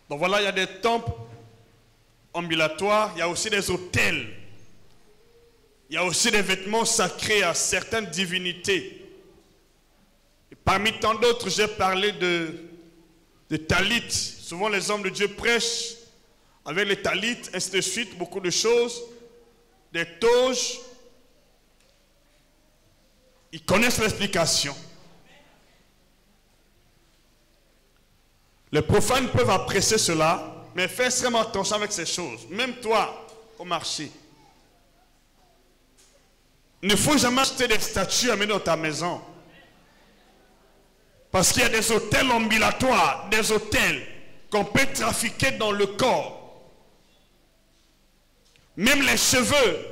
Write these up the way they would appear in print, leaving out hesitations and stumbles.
Donc voilà, il y a des temples ambulatoires, il y a aussi des autels. Il y a aussi des vêtements sacrés à certaines divinités. Et parmi tant d'autres, j'ai parlé de talit. Souvent les hommes de Dieu prêchent avec les talits, ainsi de suite, beaucoup de choses, des toges. Ils connaissent l'explication. Les profanes peuvent apprécier cela, mais fais extrêmement attention avec ces choses. Même toi, au marché. Il ne faut jamais acheter des statues à mettre dans ta maison. Parce qu'il y a des hôtels ambulatoires, des hôtels qu'on peut trafiquer dans le corps. Même les cheveux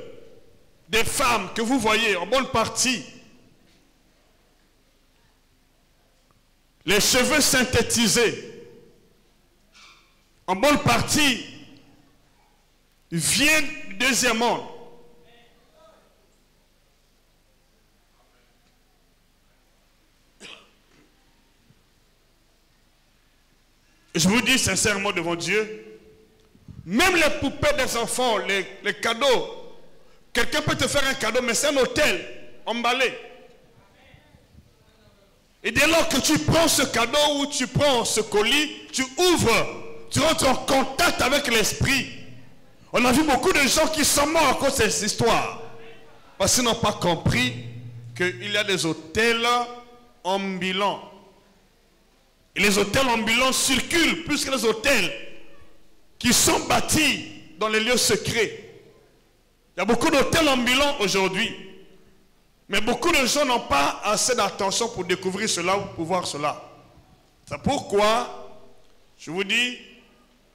des femmes que vous voyez en bonne partie, les cheveux synthétisés, en bonne partie, viennent du deuxième monde. Je vous dis sincèrement devant Dieu, même les poupées des enfants, les cadeaux, quelqu'un peut te faire un cadeau, mais c'est un hôtel emballé. Et dès lors que tu prends ce cadeau ou tu prends ce colis, tu ouvres, tu rentres en contact avec l'esprit. On a vu beaucoup de gens qui sont morts à cause de cette histoire. Parce qu'ils n'ont pas compris qu'il y a des hôtels ambulants. Et les hôtels ambulants circulent plus que les hôtels qui sont bâtis dans les lieux secrets. Il y a beaucoup d'hôtels ambulants aujourd'hui. Mais beaucoup de gens n'ont pas assez d'attention pour découvrir cela ou pour voir cela. C'est pourquoi, je vous dis,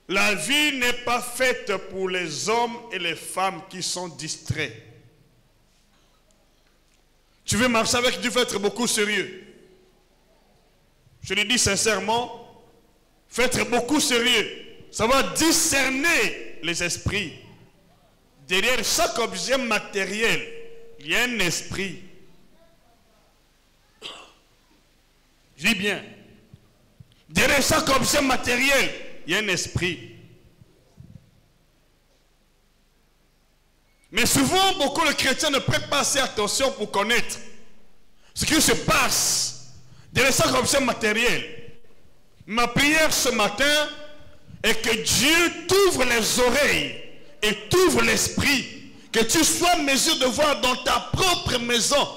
la vie n'est pas faite pour les hommes et les femmes qui sont distraits. Tu veux marcher avec Dieu, il faut être beaucoup sérieux. Je le dis sincèrement, il faut être beaucoup sérieux. Ça va discerner les esprits. Derrière chaque objet matériel, il y a un esprit. Je dis bien. Derrière chaque objet matériel, il y a un esprit. Mais souvent, beaucoup de chrétiens ne prêtent pas assez attention pour connaître ce qui se passe derrière chaque objet matériel. Ma prière ce matin est que Dieu t'ouvre les oreilles et t'ouvre l'esprit, que tu sois en mesure de voir dans ta propre maison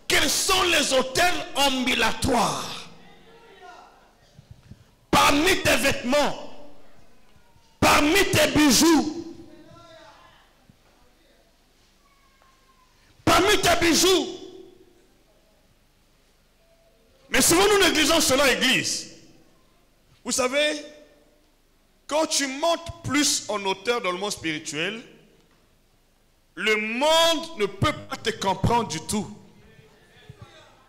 quels sont les hôtels ambulatoires. Parmi tes vêtements, parmi tes bijoux, parmi tes bijoux. Mais souvent nous négligeons cela, Église. Vous savez, quand tu montes plus en hauteur dans le monde spirituel, le monde ne peut pas te comprendre du tout.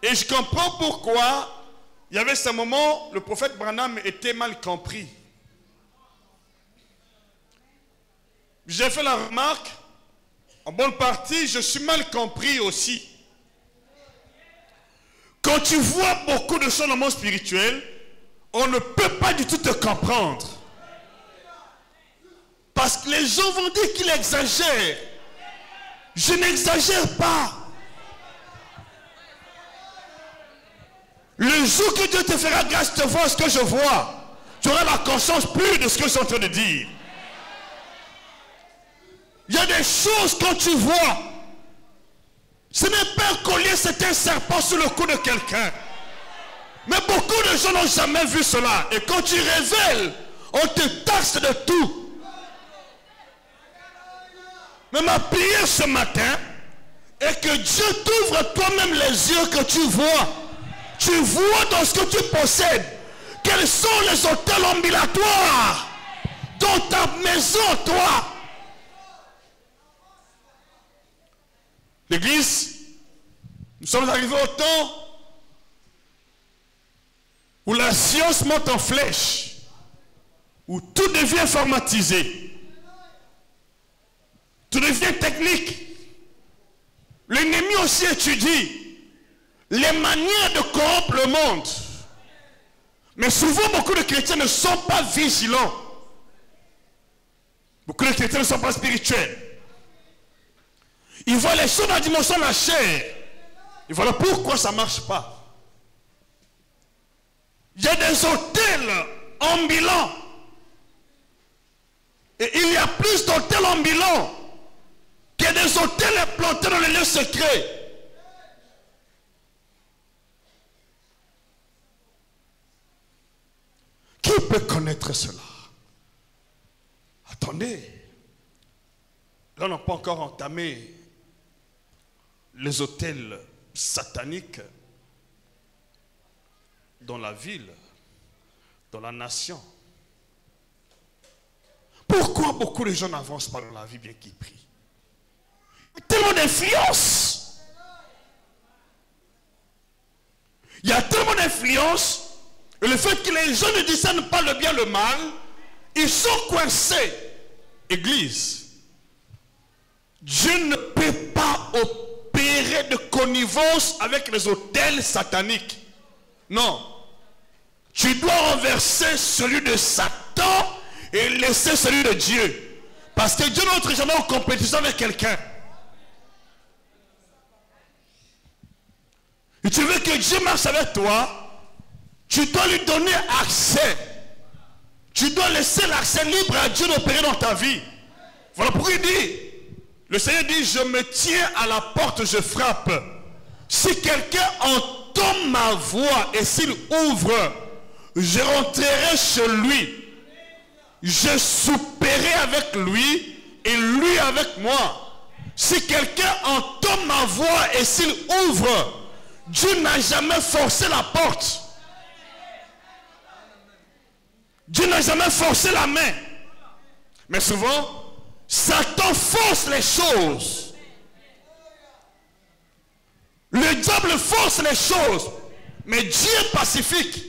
Et je comprends pourquoi il y avait ce moment, le prophète Branham était mal compris. J'ai fait la remarque, en bonne partie, je suis mal compris aussi. Quand tu vois beaucoup de choses dans le monde spirituel, on ne peut pas du tout te comprendre. Parce que les gens vont dire qu'il exagère. Je n'exagère pas. Le jour que Dieu te fera grâce de voir ce que je vois, tu auras la conscience plus de ce que je suis en train de dire. Il y a des choses quand tu vois, ce n'est pas un collier, c'est un serpent sur le cou de quelqu'un. Mais beaucoup de gens n'ont jamais vu cela. Et quand tu révèles, on te taxe de tout. Mais ma prière ce matin est que Dieu t'ouvre toi-même les yeux, que tu vois. Tu vois dans ce que tu possèdes quels sont les hôtels ambulatoires dans ta maison, toi. L'église, nous sommes arrivés au temps où la science monte en flèche, où tout devient informatisé, tout devient technique. L'ennemi aussi étudie les manières de corrompre le monde. Mais souvent, beaucoup de chrétiens ne sont pas vigilants. Beaucoup de chrétiens ne sont pas spirituels. Ils voient les choses dans la dimension de la chair. Et voilà pourquoi ça ne marche pas. Il y a des hôtels ambulants. Et il y a plus d'hôtels ambulants que des hôtels implantés dans les lieux secrets. Qui peut connaître cela? Attendez. Là, on n'a pas encore entamé les hôtels sataniques dans la ville, dans la nation. Pourquoi beaucoup de gens n'avancent pas dans la vie bien qu'ils prient? Il y a tellement d'influence. Il y a tellement d'influence. Et le fait que les gens ne discernent pas le bien et le mal, ils sont coincés. Église, Dieu ne peut pas opérer de connivence avec les hôtels sataniques. Non. Tu dois renverser celui de Satan et laisser celui de Dieu. Parce que Dieu n'entre jamais en compétition avec quelqu'un. Et tu veux que Dieu marche avec toi, tu dois lui donner accès. Tu dois laisser l'accès libre à Dieu d'opérer dans ta vie. Voilà pourquoi il dit, le Seigneur dit, je me tiens à la porte, je frappe. Si quelqu'un entend ma voix et s'il ouvre, je rentrerai chez lui. Je souperai avec lui et lui avec moi. Si quelqu'un entend ma voix et s'il ouvre, Dieu n'a jamais forcé la porte. Dieu n'a jamais forcé la main. Mais souvent, Satan force les choses. Le diable force les choses. Mais Dieu est pacifique.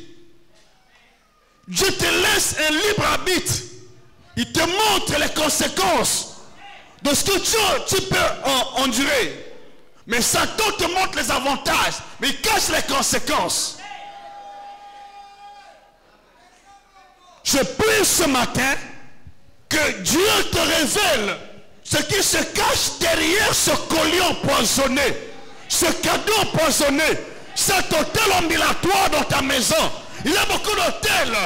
Dieu te laisse un libre arbitre. Il te montre les conséquences de ce que tu peux endurer. Mais Satan te montre les avantages, mais il cache les conséquences. Je prie ce matin que Dieu te révèle ce qui se cache derrière ce collier empoisonné, ce cadeau empoisonné, cet hôtel ambulatoire dans ta maison. Il y a beaucoup d'hôtels.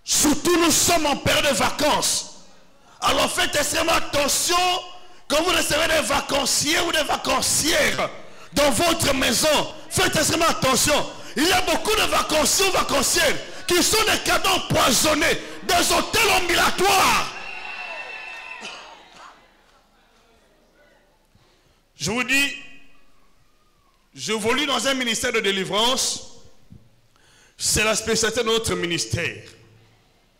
Surtout nous sommes en période de vacances. Alors faites extrêmement attention quand vous recevez des vacanciers ou des vacancières dans votre maison. Faites extrêmement attention. Il y a beaucoup de vacanciers ou vacancières qui sont des cadeaux empoisonnés, des hôtels ambulatoires. Je vous dis, j'évolue dans un ministère de délivrance. C'est la spécialité de notre ministère.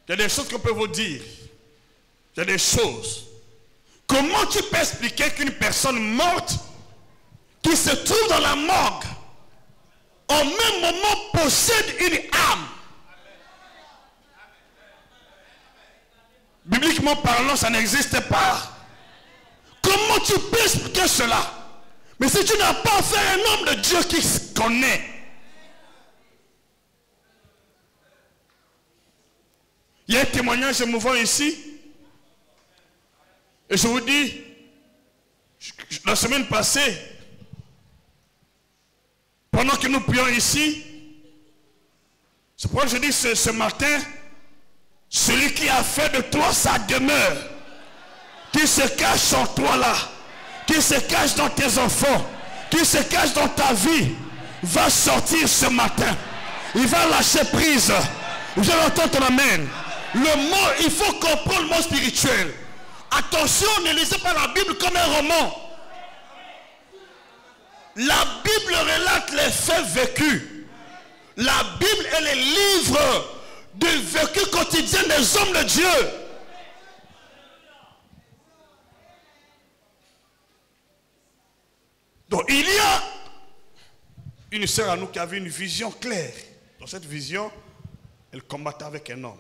Il y a des choses qu'on peut vous dire. Il y a des choses. Comment tu peux expliquer qu'une personne morte qui se trouve dans la morgue en même moment possède une âme? Bibliquement parlant, ça n'existe pas. Comment tu peux expliquer cela? Mais si tu n'as pas fait un homme de Dieu qui se connaît, il y a un témoignage émouvant ici. Et je vous dis, la semaine passée, pendant que nous prions ici, c'est pourquoi je dis ce matin, celui qui a fait de toi sa demeure, qui se cache en toi là, qui se cache dans tes enfants, qui se cache dans ta vie, va sortir ce matin. Il va lâcher prise. Je l'entends ton amen. Le mot, il faut comprendre le mot spirituel. Attention, ne lisez pas la Bible comme un roman. La Bible relate les faits vécus. La Bible est le livre de vécu quotidien des hommes de Dieu. Donc il y a une sœur à nous qui avait une vision claire. Dans cette vision, elle combattait avec un homme.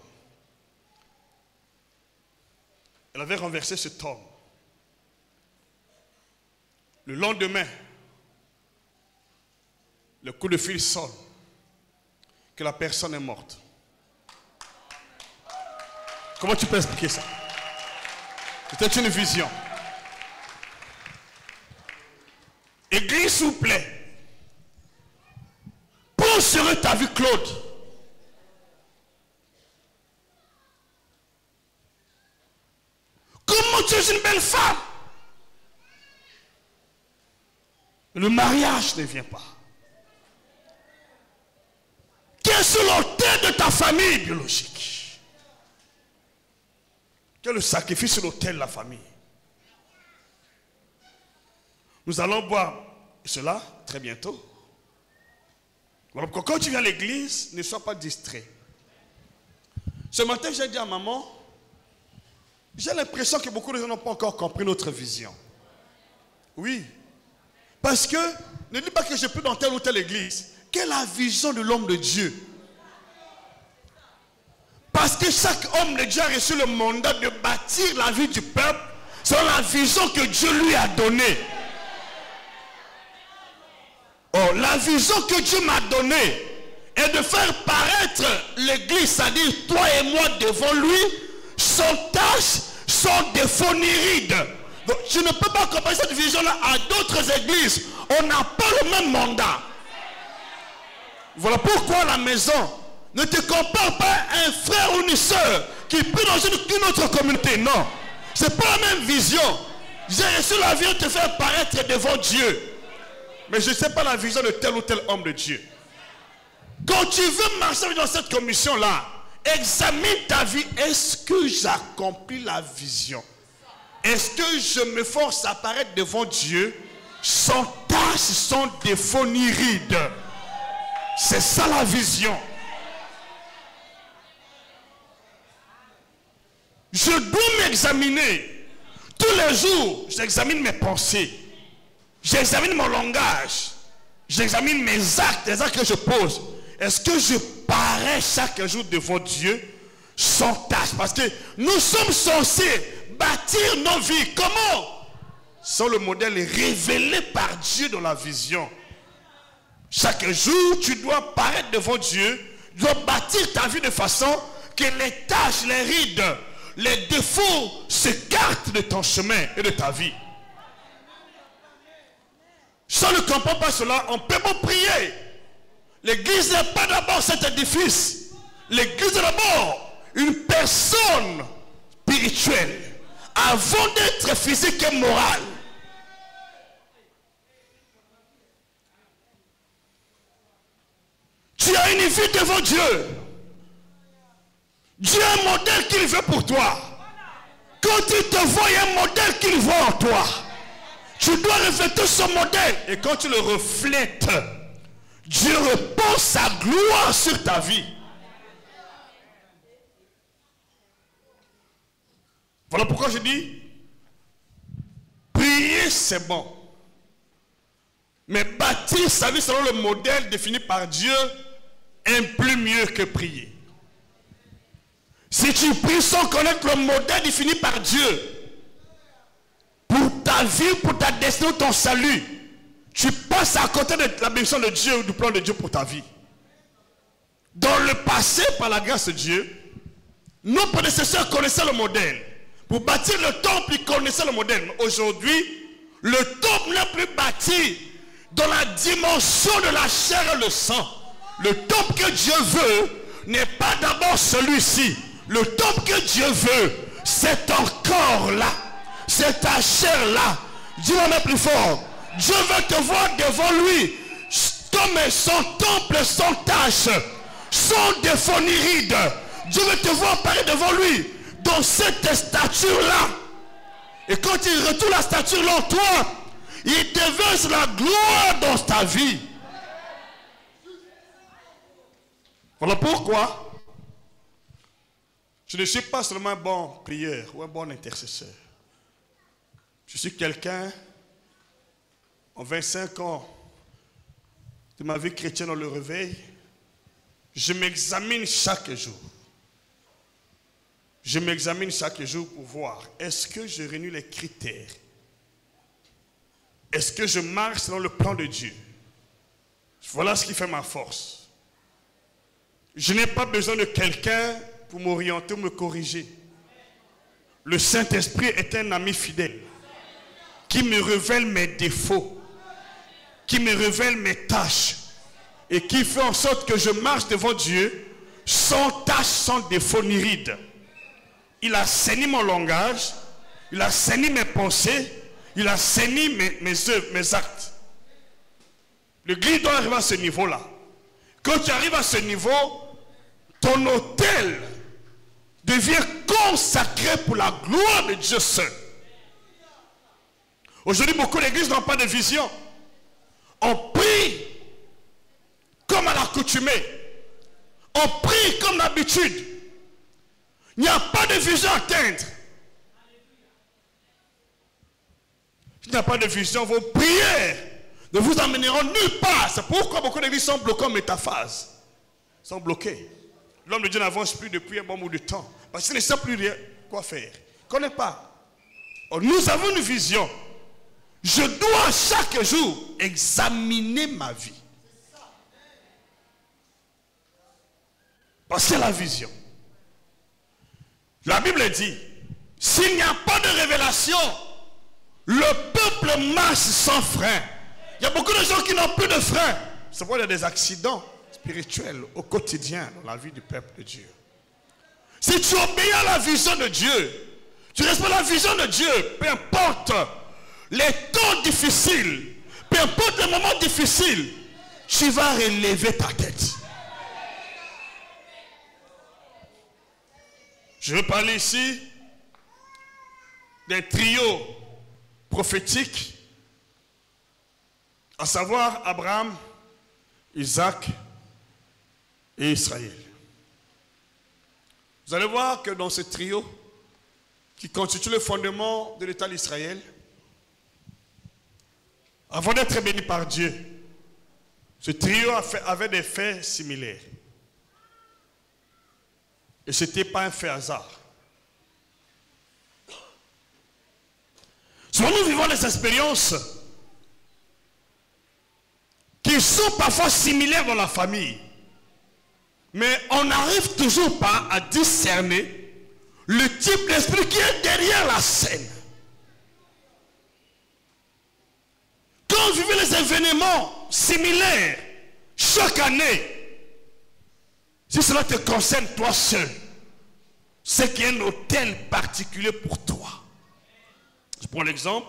Elle avait renversé cet homme. Le lendemain, le coup de fil sonne, que la personne est morte. Comment tu peux expliquer ça? C'était une vision. Église, s'il vous plaît. Pense sur ta vie, Claude. Comment tu es une belle femme? Le mariage ne vient pas. Quel est l'autel de ta famille biologique? Quel est le sacrifice sur l'autel de la famille? Nous allons voir cela très bientôt. Voilà pourquoi quand tu viens à l'église, ne sois pas distrait. Ce matin, j'ai dit à maman, j'ai l'impression que beaucoup de gens n'ont pas encore compris notre vision. Oui. Parce que, ne dis pas que je peux dans telle ou telle église. Quelle est la vision de l'homme de Dieu? Parce que chaque homme de Dieu a reçu le mandat de bâtir la vie du peuple selon la vision que Dieu lui a donnée. Oh, la vision que Dieu m'a donnée est de faire paraître l'église, c'est-à-dire toi et moi devant lui, sans tâche, sans défaut ni ride. Donc, je ne peux pas comparer cette vision-là à d'autres églises. On n'a pas le même mandat. Voilà pourquoi à la maison, ne te compare pas à un frère ou une soeur qui prie dans une autre communauté. Non, ce n'est pas la même vision. J'ai reçu la vision de te faire paraître devant Dieu. Mais je ne sais pas la vision de tel ou tel homme de Dieu. Quand tu veux marcher dans cette commission-là, examine ta vie. Est-ce que j'accomplis la vision? Est-ce que je me force à apparaître devant Dieu sans tâche, sans défaut ni ride? C'est ça la vision. Je dois m'examiner. Tous les jours, j'examine mes pensées. J'examine mon langage. J'examine mes actes, les actes que je pose. Est-ce que je parais chaque jour devant Dieu sans tâche? Parce que nous sommes censés bâtir nos vies. Comment? Sans le modèle révélé par Dieu dans la vision. Chaque jour, tu dois paraître devant Dieu. Tu dois bâtir ta vie de façon que les tâches, les rides, les défauts s'écartent de ton chemin et de ta vie. Si on ne comprend pas cela, on peut pas prier. L'église n'est pas d'abord cet édifice. L'église est d'abord une personne spirituelle avant d'être physique et morale. Tu as une vie devant Dieu. Dieu a un modèle qu'il veut pour toi. Quand il te voit, il y a un modèle qu'il voit en toi. Tu dois refléter son modèle. Et quand tu le reflètes, Dieu repose sa gloire sur ta vie. Voilà pourquoi je dis, prier c'est bon. Mais bâtir sa vie selon le modèle défini par Dieu est plus mieux que prier. Si tu pries sans connaître le modèle défini par Dieu, pour ta vie, pour ta destinée, ton salut, tu passes à côté de la bénédiction de Dieu ou du plan de Dieu pour ta vie. Dans le passé, par la grâce de Dieu, nos prédécesseurs connaissaient le modèle. Pour bâtir le temple, ils connaissaient le modèle. Mais aujourd'hui, le temple n'est plus bâti dans la dimension de la chair et le sang. Le temple que Dieu veut n'est pas d'abord celui-ci. Le temple que Dieu veut, c'est ton corps là. C'est ta chair là. Dis-moi plus fort. Dieu veut te voir devant lui comme son temple sans tache, sans défaut ni ride. Dieu veut te voir apparaître devant lui dans cette stature-là. Et quand il retourne la stature-là en toi, il déverse la gloire dans ta vie. Voilà pourquoi je ne suis pas seulement un bon prieur ou un bon intercesseur. Je suis quelqu'un, en 25 ans de ma vie chrétienne dans le réveil, je m'examine chaque jour. Je m'examine chaque jour pour voir, est-ce que je réunis les critères? Est-ce que je marche selon le plan de Dieu? Voilà ce qui fait ma force. Je n'ai pas besoin de quelqu'un pour m'orienter ou me corriger. Le Saint-Esprit est un ami fidèle qui me révèle mes défauts, qui me révèle mes tâches et qui fait en sorte que je marche devant Dieu sans tâche, sans défaut ni ride. Il assainit mon langage, il assainit mes pensées, il assainit mes œuvres, mes actes. L'Église doit arriver à ce niveau-là. Quand tu arrives à ce niveau, ton autel devient consacré pour la gloire de Dieu seul. Aujourd'hui, beaucoup d'églises n'ont pas de vision. On prie comme à l'accoutumée. On prie comme d'habitude. Il n'y a pas de vision à atteindre. S'il n'y a pas de vision, vos prières ne vous emmèneront nulle part. C'est pourquoi beaucoup d'églises sont bloquées en métaphase. Ils sont bloqués. L'homme de Dieu n'avance plus depuis un bon bout de temps. Parce qu'il ne sait plus rien quoi faire. Il ne connaît pas. Or, nous avons une vision. Je dois chaque jour examiner ma vie. Parce que la vision. La Bible dit, s'il n'y a pas de révélation, le peuple marche sans frein. Il y a beaucoup de gens qui n'ont plus de frein. C'est pourquoi il y a des accidents spirituels au quotidien dans la vie du peuple de Dieu. Si tu obéis à la vision de Dieu, tu respectes la vision de Dieu, peu importe les temps difficiles, peu importe les moments difficiles, tu vas relever ta tête. Je veux parler ici d'un trio prophétique, à savoir Abraham, Isaac et Israël. Vous allez voir que dans ce trio, qui constitue le fondement de l'État d'Israël, avant d'être béni par Dieu, ce trio avait des faits similaires. Et ce n'était pas un fait hasard. Souvent nous vivons des expériences qui sont parfois similaires dans la famille. Mais on n'arrive toujours pas à discerner le type d'esprit qui est derrière la scène. Quand vous vivez les événements similaires chaque année, si cela te concerne toi seul, c'est qu'il y a un autel particulier pour toi. Je prends l'exemple.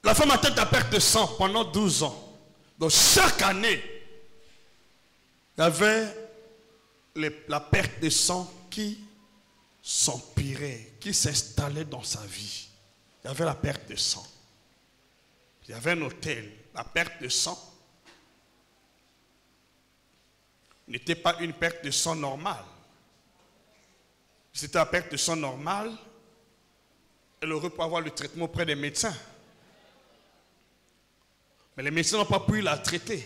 La femme a tête à perte de sang pendant 12 ans. Donc chaque année, il y avait la perte de sang qui s'empirait, qui s'installait dans sa vie. Il y avait la perte de sang. Il y avait un autel. La perte de sang n'était pas une perte de sang normale. Si c'était la perte de sang normale, elle aurait pu avoir le traitement auprès des médecins. Mais les médecins n'ont pas pu la traiter.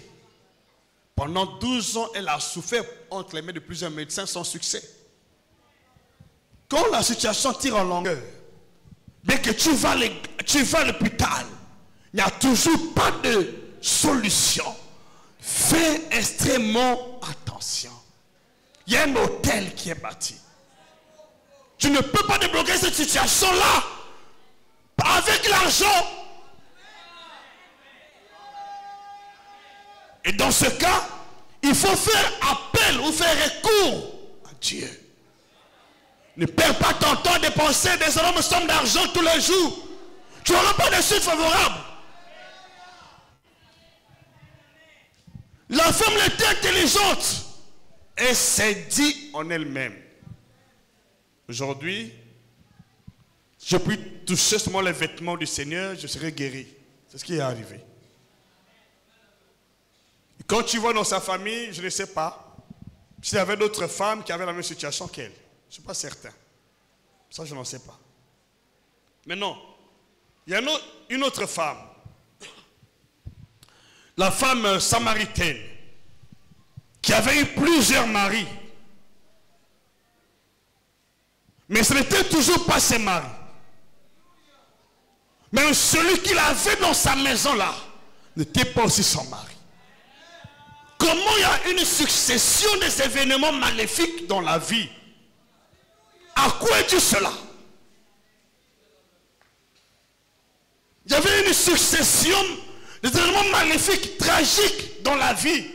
Pendant 12 ans, elle a souffert entre les mains de plusieurs médecins sans succès. Quand la situation tire en longueur, bien que tu vas à l'hôpital, il n'y a toujours pas de solution. Fais extrêmement attention. Il y a un hôtel qui est bâti. Tu ne peux pas débloquer cette situation-là avec l'argent. Et dans ce cas, il faut faire appel ou faire recours à Dieu. Ne perds pas ton temps à dépenser des énormes sommes d'argent tous les jours. Tu n'auras pas de suite favorable. La femme était intelligente et s'est dit en elle-même, aujourd'hui, je puis toucher seulement les vêtements du Seigneur, je serai guéri. C'est ce qui est arrivé. Quand tu vois dans sa famille, je ne sais pas, s'il y avait d'autres femmes qui avaient la même situation qu'elle. Je ne suis pas certain. Ça, je n'en sais pas. Mais non, il y a une autre femme. La femme samaritaine, qui avait eu plusieurs maris. Mais ce n'était toujours pas ses maris. Même celui qu'il avait dans sa maison là, n'était pas aussi son mari. comment il y a une succession des événements maléfiques dans la vie. À quoi est-il cela? Il y avait une succession des événements maléfiques, tragiques dans la vie.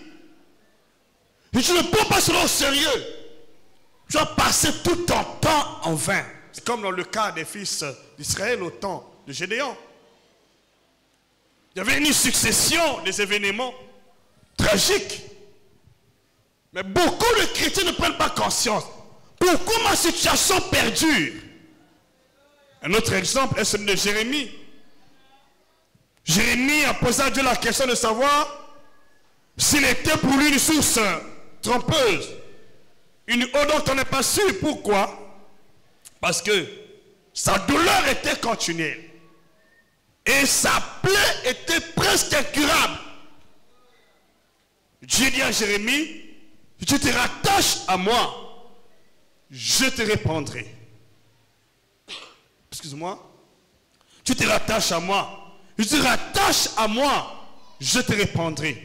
Et tu ne prends pas cela au sérieux. Tu vas passer tout ton temps en vain. C'est comme dans le cas des fils d'Israël au temps de Gédéon. Il y avait une succession des événements tragiques. Mais beaucoup de chrétiens ne prennent pas conscience. Pourquoi ma situation perdure? Un autre exemple est celui de Jérémie. Jérémie a posé à Dieu la question de savoir s'il était pour lui une source trompeuse. Une eau dont on n'est pas sûr. Pourquoi? Parce que sa douleur était continuelle. Et sa plaie était presque incurable. Dieu dit à Jérémie, si tu te rattaches à moi, je te répondrai. Excuse-moi. Tu te rattaches à moi. Je te rattache à moi, je te répondrai.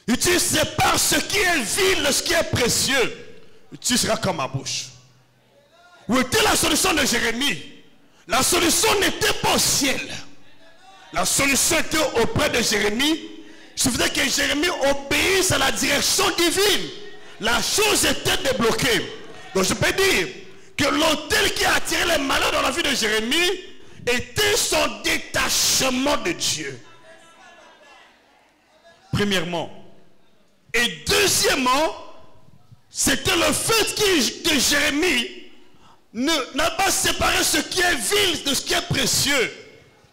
Et tu sépares ce qui est vil de ce qui est précieux. Tu seras comme ma bouche. Où était la solution de Jérémie? La solution n'était pas au ciel. La solution était auprès de Jérémie. Il suffisait que Jérémie obéisse à la direction divine. La chose était débloquée. Donc je peux dire que l'autel qui a attiré les malheurs dans la vie de Jérémie était son détachement de Dieu. Premièrement. Et deuxièmement, c'était le fait que Jérémie n'a pas séparé ce qui est vil de ce qui est précieux.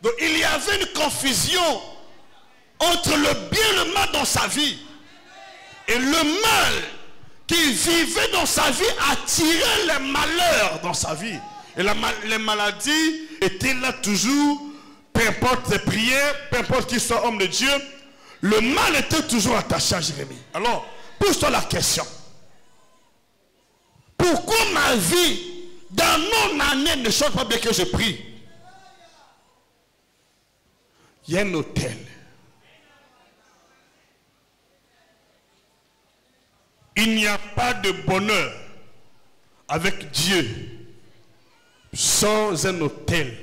Donc il y avait une confusion entre le bien et le mal dans sa vie. Et le mal qui vivait dans sa vie attirait les malheurs dans sa vie. Et les maladies étaient là toujours, peu importe les prières, peu importe qu'il soit homme de Dieu, le mal était toujours attaché à Jérémie. Alors, pose-toi la question. Pourquoi ma vie, dans mon année, ne chante pas bien que je prie? Il y a un autel. Il n'y a pas de bonheur avec Dieu sans un autel.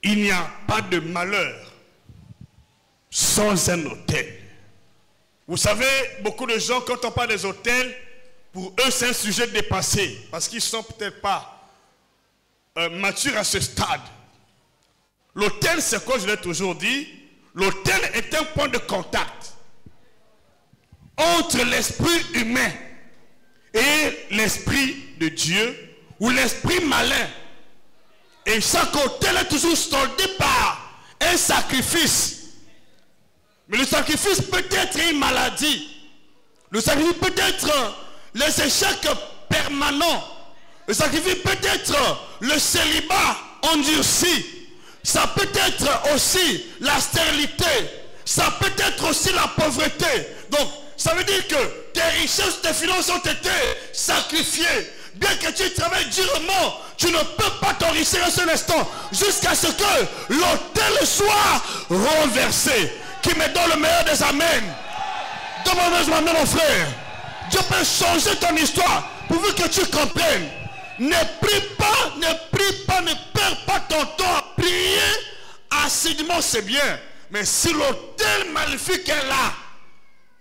Il n'y a pas de malheur sans un autel. Vous savez, beaucoup de gens, quand on parle des autels, pour eux, c'est un sujet dépassé. Parce qu'ils ne sont peut-être pas matures à ce stade. L'autel, c'est quoi je l'ai toujours dit? L'autel est un point de contact entre l'esprit humain et l'esprit de Dieu, ou l'esprit malin. Et chaque autel est toujours soldé par un sacrifice. Mais le sacrifice peut être une maladie. Le sacrifice peut être les échecs permanents. Le sacrifice peut être le célibat endurci. Ça peut être aussi la stérilité. Ça peut être aussi la pauvreté. Donc, ça veut dire que tes richesses, tes finances ont été sacrifiées. Bien que tu travailles durement, tu ne peux pas t'enrichir un seul instant jusqu'à ce que l'autel soit renversé. Qui me donne le meilleur des amens. Demande-moi, mon frère. Dieu peut changer ton histoire pourvu que tu comprennes. Ne prie pas, ne perds pas ton temps à prier assidûment, c'est bien. Mais si l'autel maléfique est là,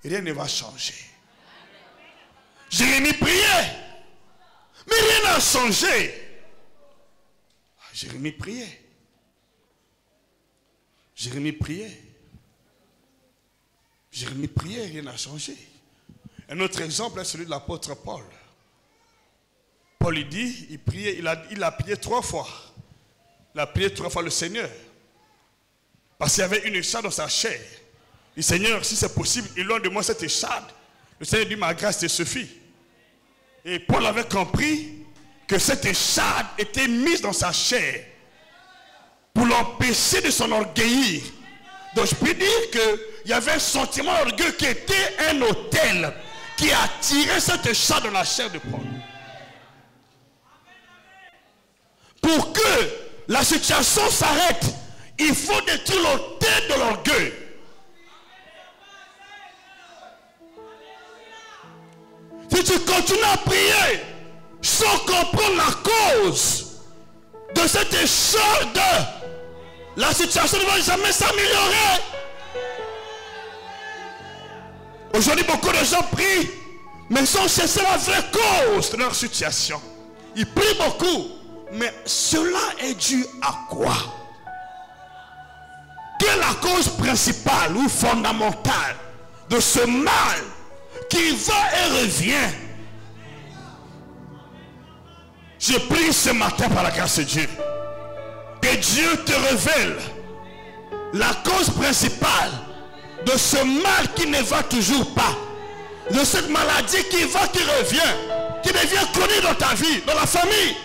rien ne va changer. Jérémie priait, mais rien n'a changé. Jérémie priait. Jérémie priait. Jérémie priait, rien n'a changé. Un autre exemple est celui de l'apôtre Paul. Paul, il dit, il priait, il a prié 3 fois. Il a prié 3 fois le Seigneur. Parce qu'il y avait une échade dans sa chair. Il dit, Seigneur, si c'est possible, éloigne de moi cette échade. Le Seigneur dit, ma grâce te suffit. Et Paul avait compris que cette échade était mise dans sa chair pour l'empêcher de s'enorgueillir. Donc je peux dire qu'il y avait un sentiment d'orgueil qui était un autel qui attirait cette échade dans la chair de Paul. Pour que la situation s'arrête, il faut détruire l'autel de l'orgueil. tu continues à prier sans comprendre la cause de cet échec, la situation ne va jamais s'améliorer. Aujourd'hui, beaucoup de gens prient, mais sans chercher la vraie cause de leur situation. Ils prient beaucoup, mais cela est dû à quoi? Quelle est la cause principale ou fondamentale de ce mal qui va et revient? Je prie ce matin par la grâce de Dieu que Dieu te révèle la cause principale de ce mal qui ne va toujours pas, de cette maladie qui va, qui revient, qui devient chronique dans ta vie, dans la famille.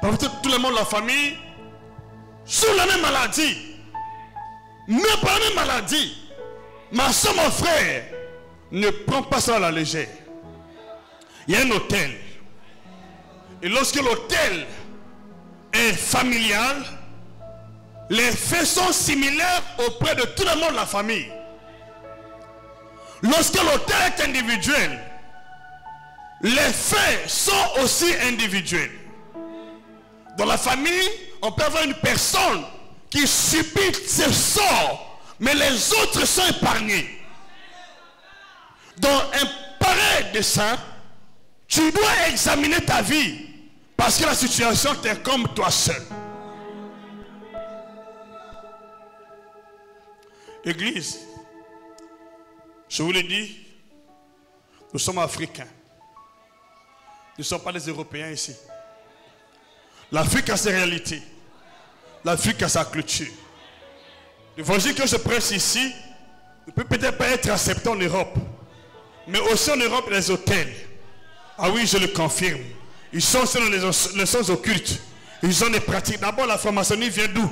Peut-être tout le monde de la famille sous la même maladie, mais pas la même maladie. Ma soeur, mon frère, ne prends pas ça à la légère. Il y a un hôtel. Et lorsque l'hôtel est familial, les faits sont similaires auprès de tout le monde de la famille. Lorsque l'hôtel est individuel, les faits sont aussi individuels. Dans la famille, on peut avoir une personne qui subit ce sort, mais les autres sont épargnés. Dans un pareil dessin, tu dois examiner ta vie parce que la situation t'incombe toi seul. Église, je vous l'ai dit, nous sommes africains. Nous ne sommes pas des Européens ici. L'Afrique a ses réalités. L'Afrique a sa culture. L'évangile que je prêche ici ne peut peut-être pas être accepté en Europe. Mais aussi en Europe, les hôtels. Ah oui, je le confirme. Ils sont selon les leçons occultes. Ils ont des pratiques. D'abord, la franc-maçonnerie vient d'où?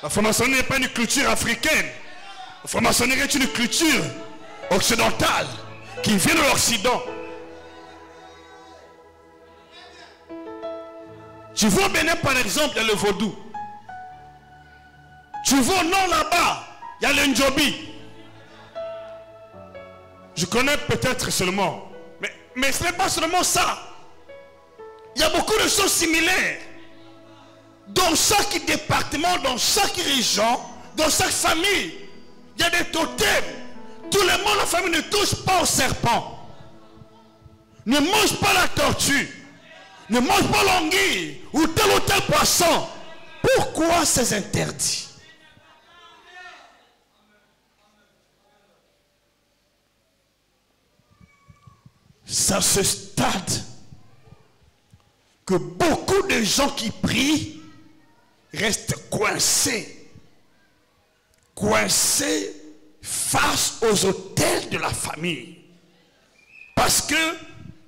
La franc-maçonnerie n'est pas une culture africaine. La franc-maçonnerie est une culture occidentale qui vient de l'Occident. Tu vois au Bénin par exemple, il y a le vaudou. Tu vois au nord là-bas, il y a le Njobi. Je connais peut-être seulement. Mais ce n'est pas seulement ça. Il y a beaucoup de choses similaires. Dans chaque département, dans chaque région, dans chaque famille, il y a des totems. Tout le monde, la famille ne touche pas au serpent. Ne mange pas la tortue. Ne mange pas l'anguille ou tel poisson. Pourquoi ces interdits? C'est à ce stade que beaucoup de gens qui prient restent coincés. Coincés face aux autels de la famille. Parce que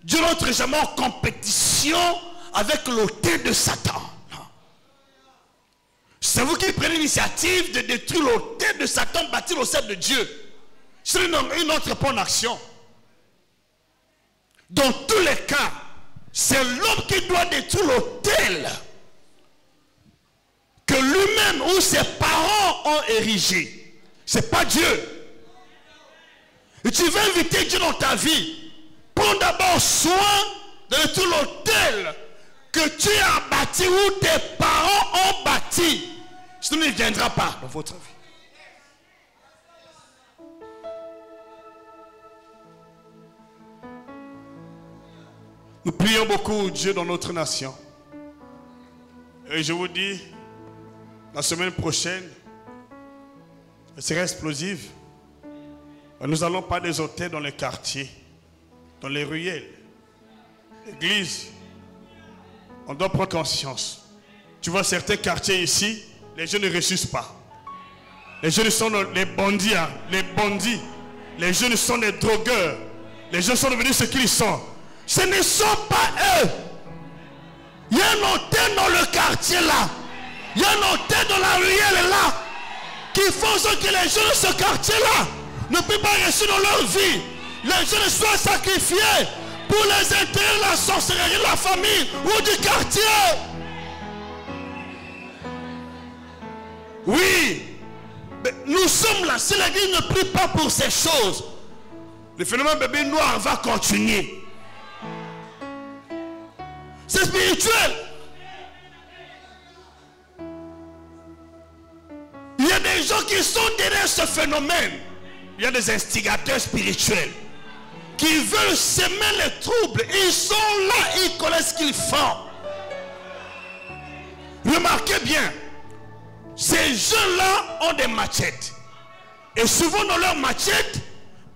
Dieu n'entre jamais en compétition avec l'autel de Satan. C'est vous qui prenez l'initiative de détruire l'autel de Satan, bâtir l'autel de Dieu. C'est une autre bonne action. Dans tous les cas, c'est l'homme qui doit détruire l'autel que lui-même ou ses parents ont érigé. Ce n'est pas Dieu. Et tu veux inviter Dieu dans ta vie. Prends d'abord soin de tout l'autel que tu as bâti ou tes parents ont bâti. Sinon, il ne viendra pas dans votre vie. Nous prions beaucoup Dieu dans notre nation. Et je vous dis, la semaine prochaine, elle sera explosive. Nous allons pas des hôtels dans les quartiers, dans les ruelles. L'église, on doit prendre conscience. Tu vois certains quartiers ici, les jeunes ne réussissent pas. Les jeunes sont les bandits, les bandits. Les jeunes sont les drogueurs. Les jeunes sont devenus ce qu'ils sont. Ce ne sont pas eux. Il y a un hôtel dans le quartier là. Il y a un hôtel dans la ruelle là. Qui font ce que les jeunes de ce quartier là ne peuvent pas réussir dans leur vie. Les jeunes soient sacrifiés pour les intérêts de la sorcellerie de la famille ou du quartier. Oui, Mais nous sommes là. Si l'Église ne prie pas pour ces choses, le phénomène bébé noir va continuer. C'est spirituel. Il y a des gens qui sont derrière ce phénomène. Il y a des instigateurs spirituels qui veulent semer les troubles. Ils sont là, ils connaissent ce qu'ils font. Remarquez bien, ces jeunes-là ont des machettes. Et souvent dans leurs machettes,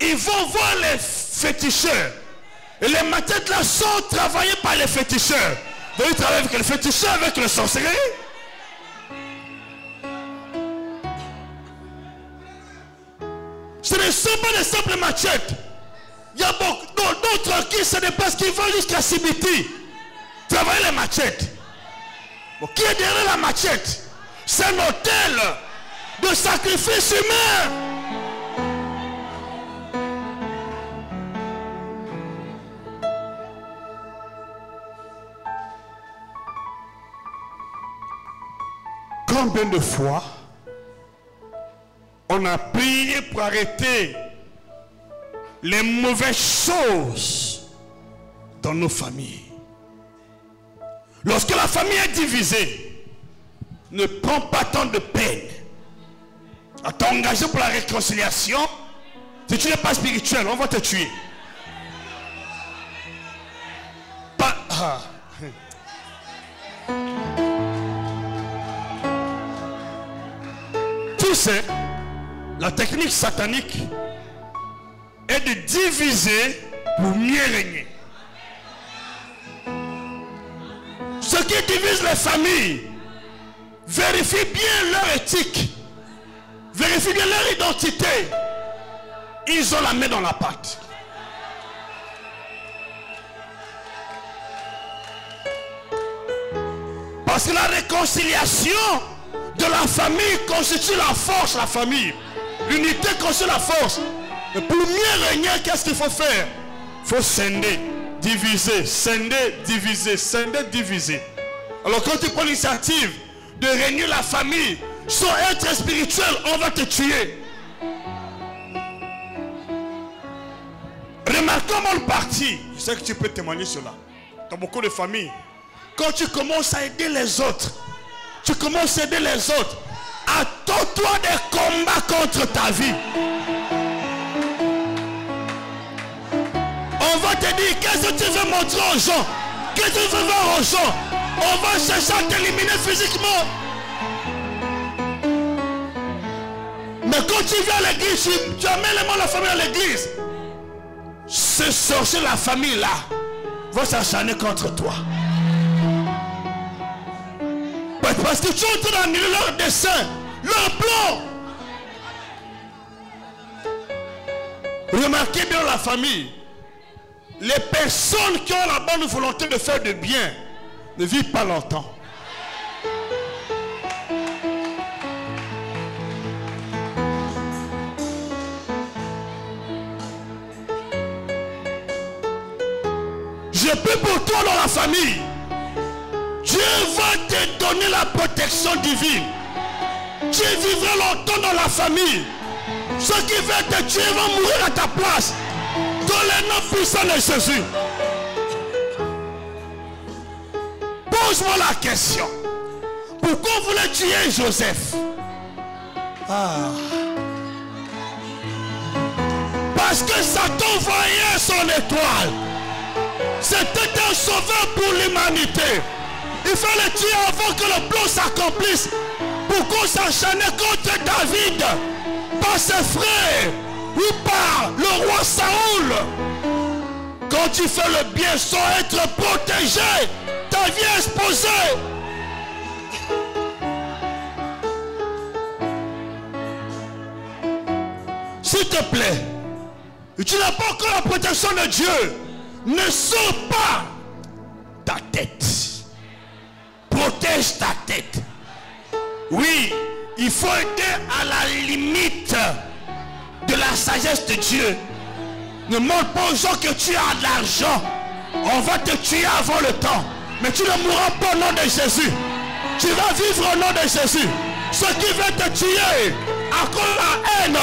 ils vont voir les féticheurs. Et les machettes-là sont travaillées par les féticheurs. Donc ils travaillent avec les féticheurs, avec le sorcellerie. Ce ne sont pas des simples machettes. Il y a beaucoup d'autres qui se dépassent, qui vont jusqu'à Sibiti. Travailler les machettes. Bon, qui est derrière la machette? C'est un hôtel de sacrifice humain. Combien de fois on a prié pour arrêter les mauvaises choses dans nos familles? Lorsque la famille est divisée, ne prends pas tant de peine à t'engager pour la réconciliation. Si tu n'es pas spirituel, on va te tuer. Tu sais, la technique satanique est de diviser pour mieux régner. Ce qui divise les familles, vérifie bien leur éthique, vérifie bien leur identité. Ils ont la main dans la pâte. Parce que la réconciliation de la famille constitue la force, la famille. L'unité constitue la force. Mais pour mieux régner, qu'est-ce qu'il faut faire? Il faut scinder, diviser, scinder, diviser, scinder, diviser. Alors quand tu prends l'initiative de régner la famille sans être spirituel, on va te tuer. Remarque comment le parti, je sais que tu peux témoigner sur là. Dans beaucoup de familles, quand tu commences à aider les autres, tu commences à aider les autres, attends-toi des combats contre ta vie. On va te dire, qu'est-ce que tu veux montrer aux gens? Qu'est-ce que tu veux voir aux gens? On va chercher à t'éliminer physiquement. Mais quand tu viens à l'église, tu amènes les membres de la famille à l'église. Ce sorcier, la famille là, va s'acharner contre toi. Parce que tu es en train d'annuler leur dessein, leur plan. Remarquez bien la famille. Les personnes qui ont la bonne volonté de faire de bien ne vivent pas longtemps. Je peux pour toi dans la famille. Dieu va te donner la protection divine. Tu vivras longtemps dans la famille. Ceux qui veulent te tuer vont mourir à ta place. Dans le nom puissant de Jésus. Pose-moi la question. Pourquoi vous voulez tuer Joseph? Parce que Satan voyait son étoile. C'était un sauveur pour l'humanité. Il fallait tuer avant que le plan s'accomplisse. Pourquoi s'enchaîner contre David, par ses frères ou par le roi Saoul? Quand tu fais le bien sans être protégé, ta vie est exposée. S'il te plaît, tu n'as pas encore la protection de Dieu. Ne sors pas ta tête. Protège ta tête. Oui, il faut être à la limite de la sagesse de Dieu. Ne montre pas aux gens que tu as de l'argent. On va te tuer avant le temps. Mais tu ne mourras pas au nom de Jésus. Tu vas vivre au nom de Jésus. Ceux qui veulent te tuer à cause de la haine,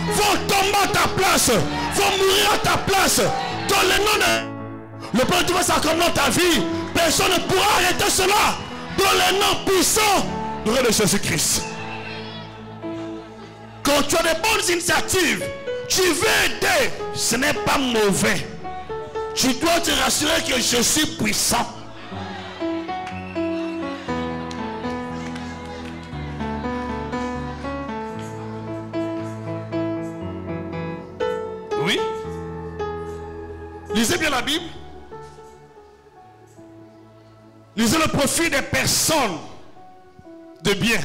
vont tomber à ta place, vont mourir à ta place. Dans le nom de... Le plan de Dieu va s'accomplir dans ta vie. Personne ne pourra arrêter cela. Dans le nom puissant de Jésus-Christ. Quand tu as de bonnes initiatives, tu veux aider, ce n'est pas mauvais. Tu dois te rassurer que je suis puissant. Oui. Lisez bien la Bible. Lisez le profil des personnes de bien.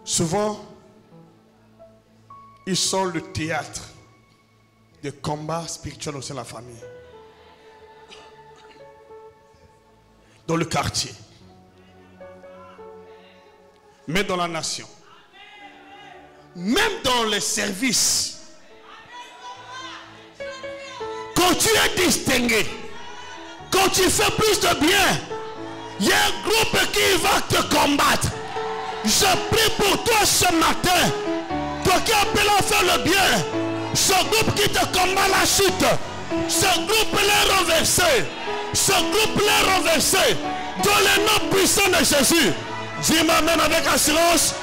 Souvent, ils sont le théâtre de combats spirituels au sein de la famille. Dans le quartier. Mais dans la nation. Même dans les services. Quand tu es distingué, quand tu fais plus de bien, il y a un groupe qui va te combattre. Je prie pour toi ce matin. Toi qui appelles à faire le bien. Ce groupe qui te combat la chute. Ce groupe l'est renversé. Ce groupe l'est renversé. Dans le nom puissant de Jésus. Dis-moi même avec assurance.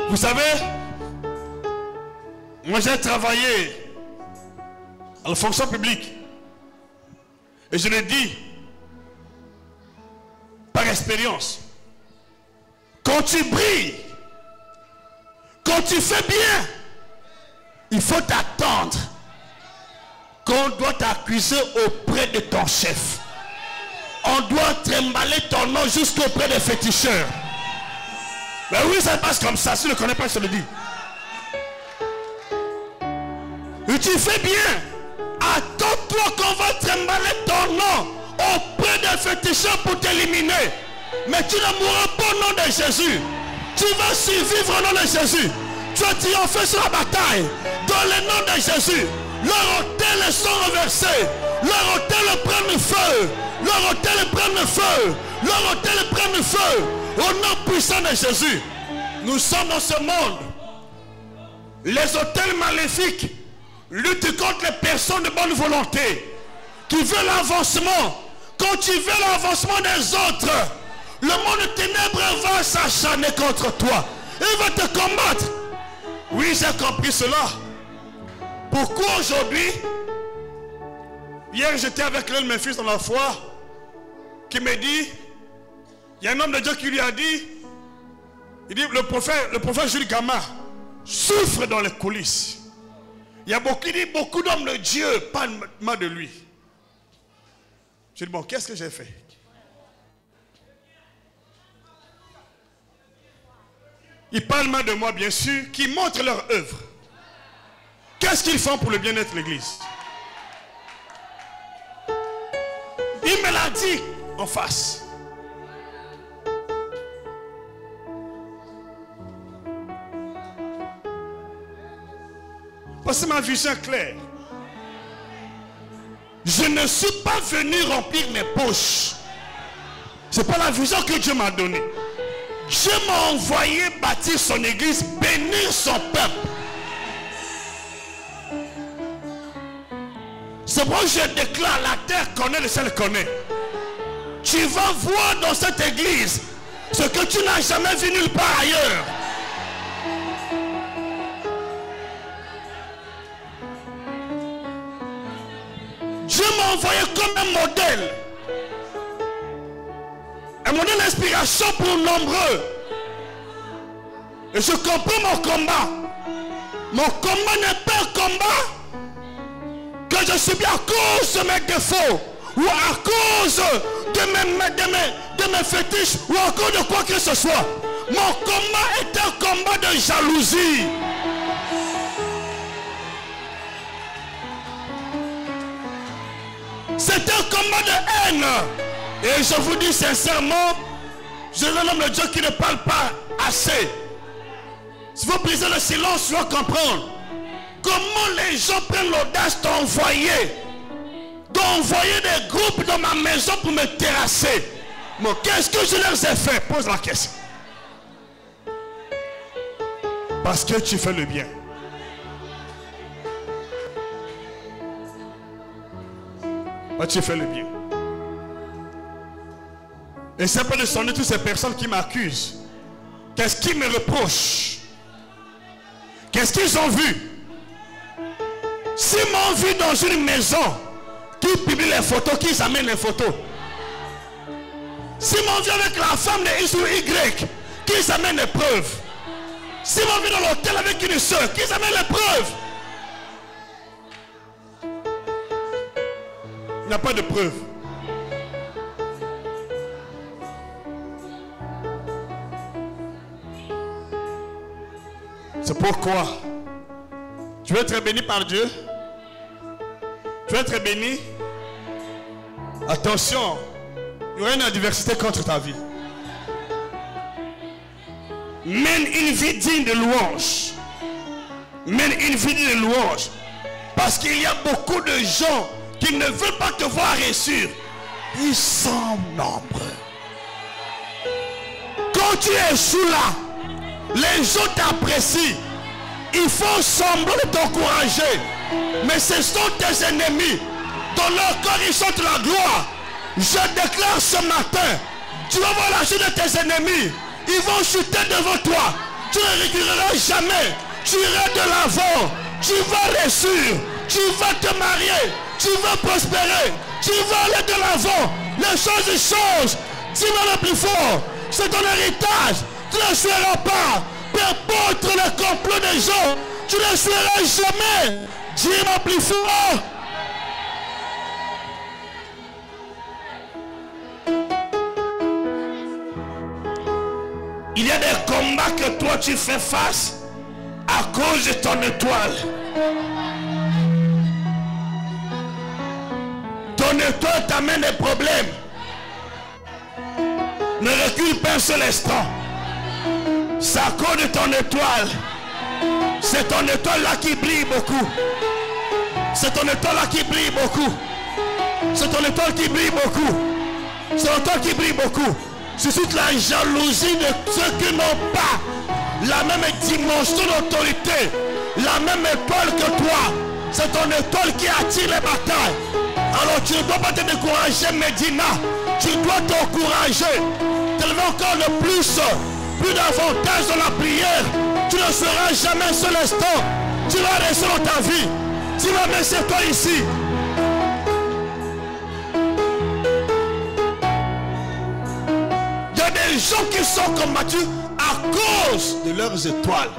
Vous savez, moi j'ai travaillé à la fonction publique. Et je le dis par expérience. Quand tu brilles, quand tu fais bien, il faut t'attendre qu'on doit t'accuser auprès de ton chef. On doit trimballer ton nom jusqu'auprès des féticheurs. Ben oui, ça passe comme ça. Si tu ne le connais pas, je te le dis. Et tu fais bien. Attends-toi qu'on va trimballer ton nom auprès des féticheurs pour t'éliminer. Mais tu ne mourras pas au nom de Jésus. Tu vas survivre au nom de Jésus. Tu vas triompher sur la bataille. Dans le nom de Jésus. Leurs hôtels sont renversés. Leurs hôtels prennent feu. Leurs hôtels prennent feu. Leurs hôtels prennent feu. Au nom puissant de Jésus. Nous sommes dans ce monde. Les hôtels maléfiques luttent contre les personnes de bonne volonté qui veulent l'avancement. Quand tu veux l'avancement des autres, le monde ténèbres va s'acharner contre toi. Il va te combattre. Oui, j'ai compris cela. Pourquoi aujourd'hui, hier j'étais avec l'un de mes fils dans la foi, qui me dit, il y a un homme de Dieu qui lui a dit, il dit, le prophète Jules Gama souffre dans les coulisses. Il y a beaucoup d'hommes de Dieu parlent mal de lui. Je dis, bon, qu'est-ce que j'ai fait? Ils parlent mal de moi, bien sûr, qui montrent leur œuvre. Qu'est-ce qu'ils font pour le bien-être de l'église? Il me l'a dit en face. Parce que ma vision est claire. Je ne suis pas venu remplir mes poches. Ce n'est pas la vision que Dieu m'a donnée. Dieu m'a envoyé bâtir son église, bénir son peuple. C'est pourquoi je déclare, la terre connaît, le ciel connaît. Tu vas voir dans cette église ce que tu n'as jamais vu nulle part ailleurs. Dieu m'a envoyé comme un modèle. Un modèle d'inspiration pour nombreux. Et je comprends mon combat. Mon combat n'est pas un combat que je subis à cause de mes défauts ou à cause de mes fétiches ou à cause de quoi que ce soit. Mon combat est un combat de jalousie. C'est un combat de haine. Et je vous dis sincèrement, je suis un homme de Dieu qui ne parle pas assez. Si vous brisez le silence, tu vas comprendre comment les gens prennent l'audace d'envoyer des groupes dans ma maison pour me terrasser. Bon, qu'est-ce que je leur ai fait? Pose la question. Parce que tu fais le bien. Parce que tu fais le bien. Et c'est pas de sonner toutes ces personnes qui m'accusent. Qu'est-ce qu'ils me reprochent? Qu'est-ce qu'ils ont vu? S'ils m'ont vu dans une maison qui publie les photos, qui amènent les photos. S'ils m'ont vu avec la femme de X ou Y, qui amènent les preuves. S'ils m'ont vu dans l'hôtel avec une soeur, qui amènent les preuves. Il n'y a pas de preuves. C'est pourquoi tu veux être béni par Dieu. Tu veux être béni. Attention, il y aura une adversité contre ta vie. Mène une vie digne de louange. Mène une vie digne de louange. Parce qu'il y a beaucoup de gens qui ne veulent pas te voir réussir. Ils sont nombreux. Quand tu es sous là, les gens t'apprécient. Il faut sembler de t'encourager. Mais ce sont tes ennemis. Dans leur corps, ils chantent la gloire. Je déclare ce matin, tu vas voir la chute de tes ennemis. Ils vont chuter devant toi. Tu ne reculeras jamais. Tu iras de l'avant. Tu vas réussir. Tu vas te marier. Tu vas prospérer. Tu vas aller de l'avant. Les choses changent. Dis-moi le plus fort. C'est ton héritage. Tu ne seras pas. Peu importe le complot des gens, tu ne seras jamais. Dis-moi plus fort. Il y a des combats que toi tu fais face à cause de ton étoile. Ton étoile t'amène des problèmes. Ne recule pas un seul instant. C'est à cause de ton étoile. C'est ton étoile là qui brille beaucoup. C'est ton étoile là qui brille beaucoup. C'est ton étoile qui brille beaucoup. C'est ton étoile qui brille beaucoup. Suscite la jalousie de ceux qui n'ont pas la même dimension d'autorité, la même étoile que toi. C'est ton étoile qui attire les batailles. Alors tu ne dois pas te décourager, Médina. Tu dois t'encourager. T'élever encore le plus davantage dans la prière. Tu ne seras jamais un seul instant. Tu vas rester dans ta vie. Tu vas mettre toi ici. Il y a des gens qui sont combattus à cause de leurs étoiles.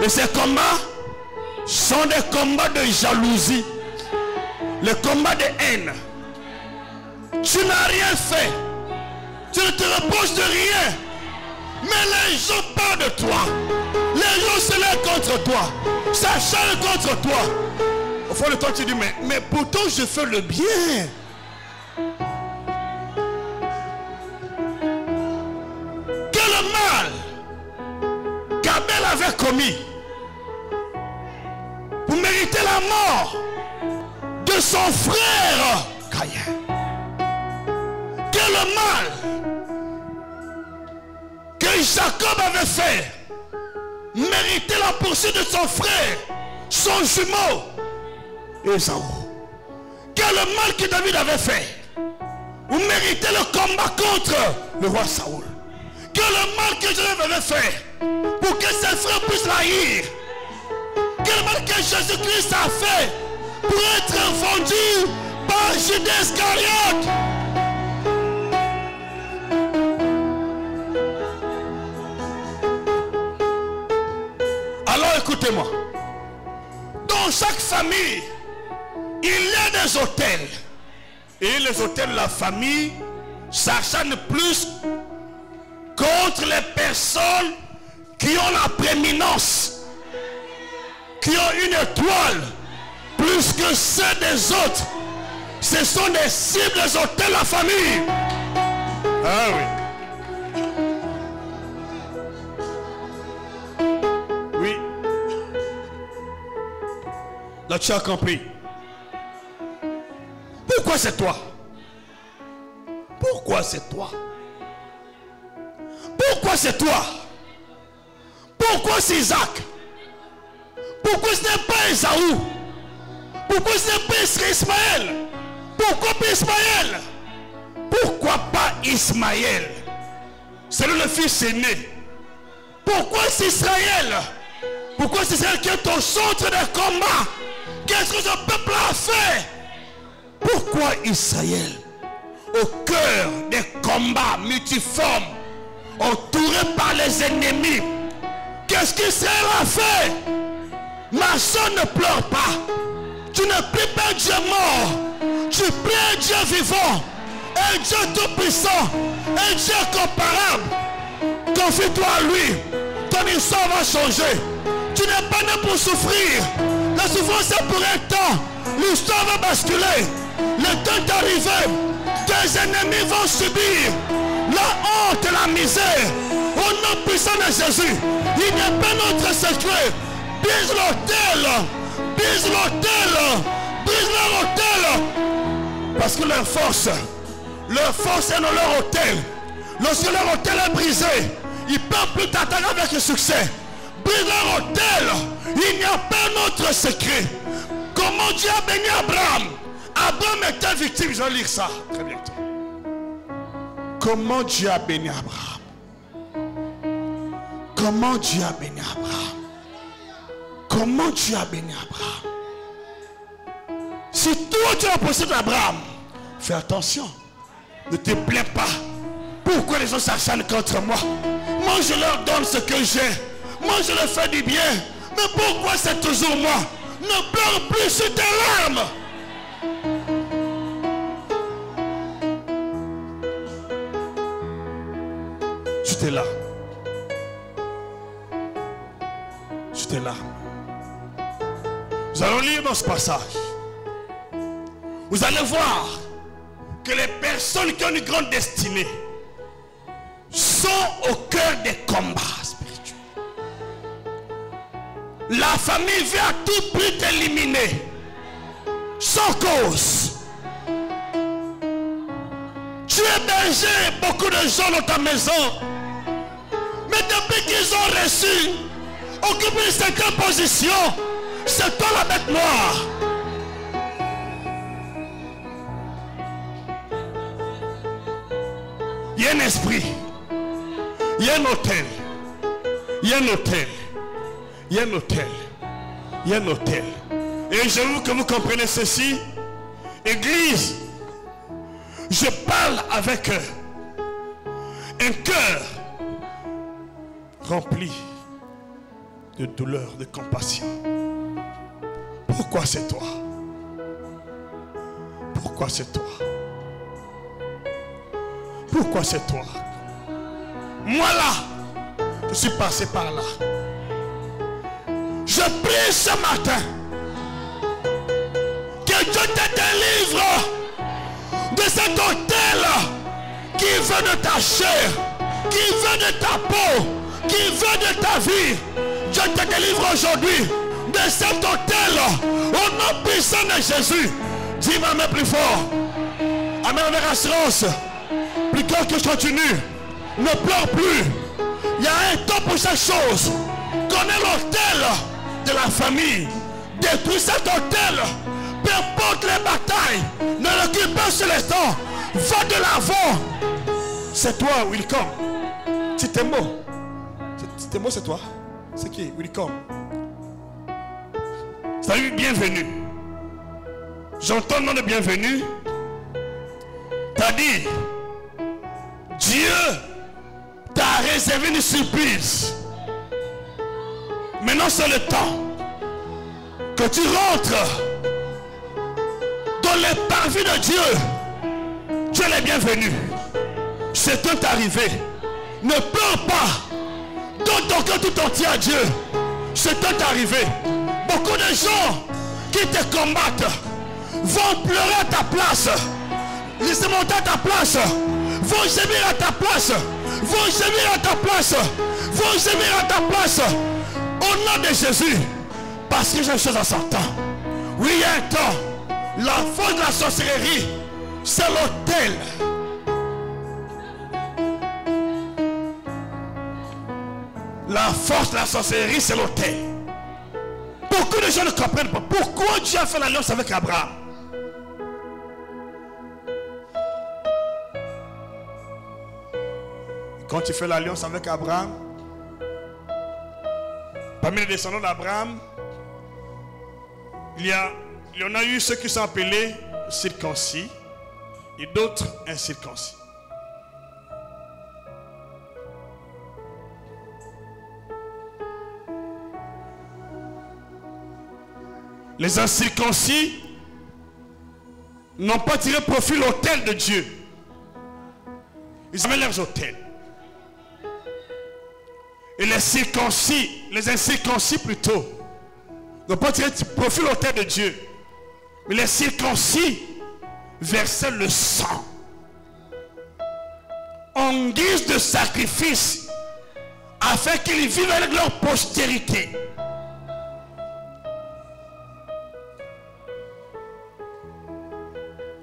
Et ces combats sont des combats de jalousie. Les combats de haine. Tu n'as rien fait. Tu ne te reproches de rien. Mais les gens parlent de toi. Les gens se lèvent contre toi. Ça charge contre toi. Au fond de toi, tu dis, mais pourtant je fais le bien. Quel mal qu'Abel avait commis pour mériter la mort de son frère Caïn. Quel mal que Jacob avait fait mériter la poursuite de son frère, son jumeau Ésaü. Quel mal que David avait fait pour mériter le combat contre le roi Saoul. Quel mal que Joseph avait fait pour que ses frères puissent l'haïr. Quel mal que Jésus-Christ a fait pour être vendu par Judas Iscariote. Alors écoutez-moi. Dans chaque famille, il y a des autels. Et les autels de la famille s'acharnent plus contre les personnes qui ont la prééminence, qui ont une étoile plus que ceux des autres. Ce sont des cibles des autels de la famille. Ah oui. Oui. Là tu as compris. Pourquoi c'est toi? Pourquoi c'est toi? Pourquoi c'est toi? Pourquoi c'est Isaac? Pourquoi ce n'est pas Esaü? Pourquoi ce n'est pas Ismaël? Pourquoi pas Ismaël? Pourquoi pas Ismaël? C'est le fils aîné. Pourquoi c'est Israël? Pourquoi c'est Israël qui est au centre des combats? Qu'est-ce que ce peuple a fait? Pourquoi Israël, au cœur des combats multiformes, entouré par les ennemis, qu'est-ce qu'Israël a fait? Ma soeur, ne pleure pas. Tu ne pries pas Dieu mort. Tu pries un Dieu vivant. Un Dieu tout-puissant. Un Dieu comparable. Confie-toi à lui. Ton histoire va changer. Tu n'es pas né pour souffrir. La souffrance est pour un temps. L'histoire va basculer. Le temps est arrivé. Tes ennemis vont subir la honte et la misère. Au nom puissant de Jésus. Il n'y a pas notre secret. Brise l'autel. Brise l'autel. Brise leur autel. Parce que leur force est dans leur autel. Lorsque leur autel est brisé, ils ne peuvent plus t'attaquer avec le succès. Brise leur autel. Il n'y a pas notre secret. Comment Dieu a béni Abraham? Abraham était victime. Je vais lire ça très bientôt. Comment Dieu a béni Abraham? Comment Dieu a béni Abraham? Comment Dieu a béni Abraham? Si toi tu as possède Abraham, fais attention. Ne te plains pas. Pourquoi les gens s'acharnent contre moi? Moi je leur donne ce que j'ai. Moi je leur fais du bien. Mais pourquoi c'est toujours moi? Ne pleure plus sur tes larmes. J'étais là. J'étais là. Nous allons lire dans ce passage. Vous allez voir que les personnes qui ont une grande destinée sont au cœur des combats spirituels. La famille veut à tout prix t'éliminer sans cause. Tu es berger beaucoup de gens dans ta maison, mais depuis qu'ils ont reçu, occupé une certaine position, c'est toi la bête noire. Il y a un esprit, il y a un hôtel, il y a un hôtel, il y a un hôtel, il y a un hôtel. Et je veux que vous compreniez ceci. Église, je parle avec un cœur rempli de douleur, de compassion. Pourquoi c'est toi? Pourquoi c'est toi? Pourquoi c'est toi? Moi là, je suis passé par là. Je prie ce matin que Dieu te délivre de cet hôtel qui veut de ta chair, qui veut de ta peau, qui veut de ta vie. Dieu te délivre aujourd'hui de cet hôtel au nom puissant de Jésus. Dis-moi mais plus fort. Amen avec assurance. Plus tard que je continue, ne pleure plus. Il y a un temps pour cette chose. Connais l'autel de la famille. Détruis cet hôtel. Peu importe les batailles, ne l'occupe pas sur les temps. Va de l'avant. C'est toi, Wilcom. Titemo. Titemo, c'est toi. C'est qui? Wilcom. Salut, bienvenue. J'entends le nom de bienvenue. T'as dit, Dieu t'a réservé une surprise. Maintenant c'est le temps que tu rentres dans les parvis de Dieu. Tu es le bienvenu. C'est temps d'arriver. Ne pleure pas. Donne ton cœur tout entier à Dieu. C'est temps d'arriver. Beaucoup de gens qui te combattent vont pleurer à ta place. Ils se montent à ta place. Vont gémir à ta place. Vont gémir à ta place. Vont gémir à ta place. Au nom de Jésus. Parce que j'ai une chose à son temps. Oui, il y a un temps. La force de la sorcellerie, c'est l'autel. La force de la sorcellerie, c'est l'autel. Beaucoup de gens ne comprennent pas pourquoi Dieu a fait l'alliance avec Abraham. Quand il fait l'alliance avec Abraham, parmi les descendants d'Abraham, il y en a eu ceux qui sont appelés circoncis et d'autres incirconcis. Les incirconcis n'ont pas tiré profit de l'autel de Dieu. Ils avaient leurs autels. Et les circoncis, les incirconcis plutôt, n'ont pas tiré profit de l'autel de Dieu. Mais les circoncis versaient le sang en guise de sacrifice afin qu'ils vivent avec leur postérité.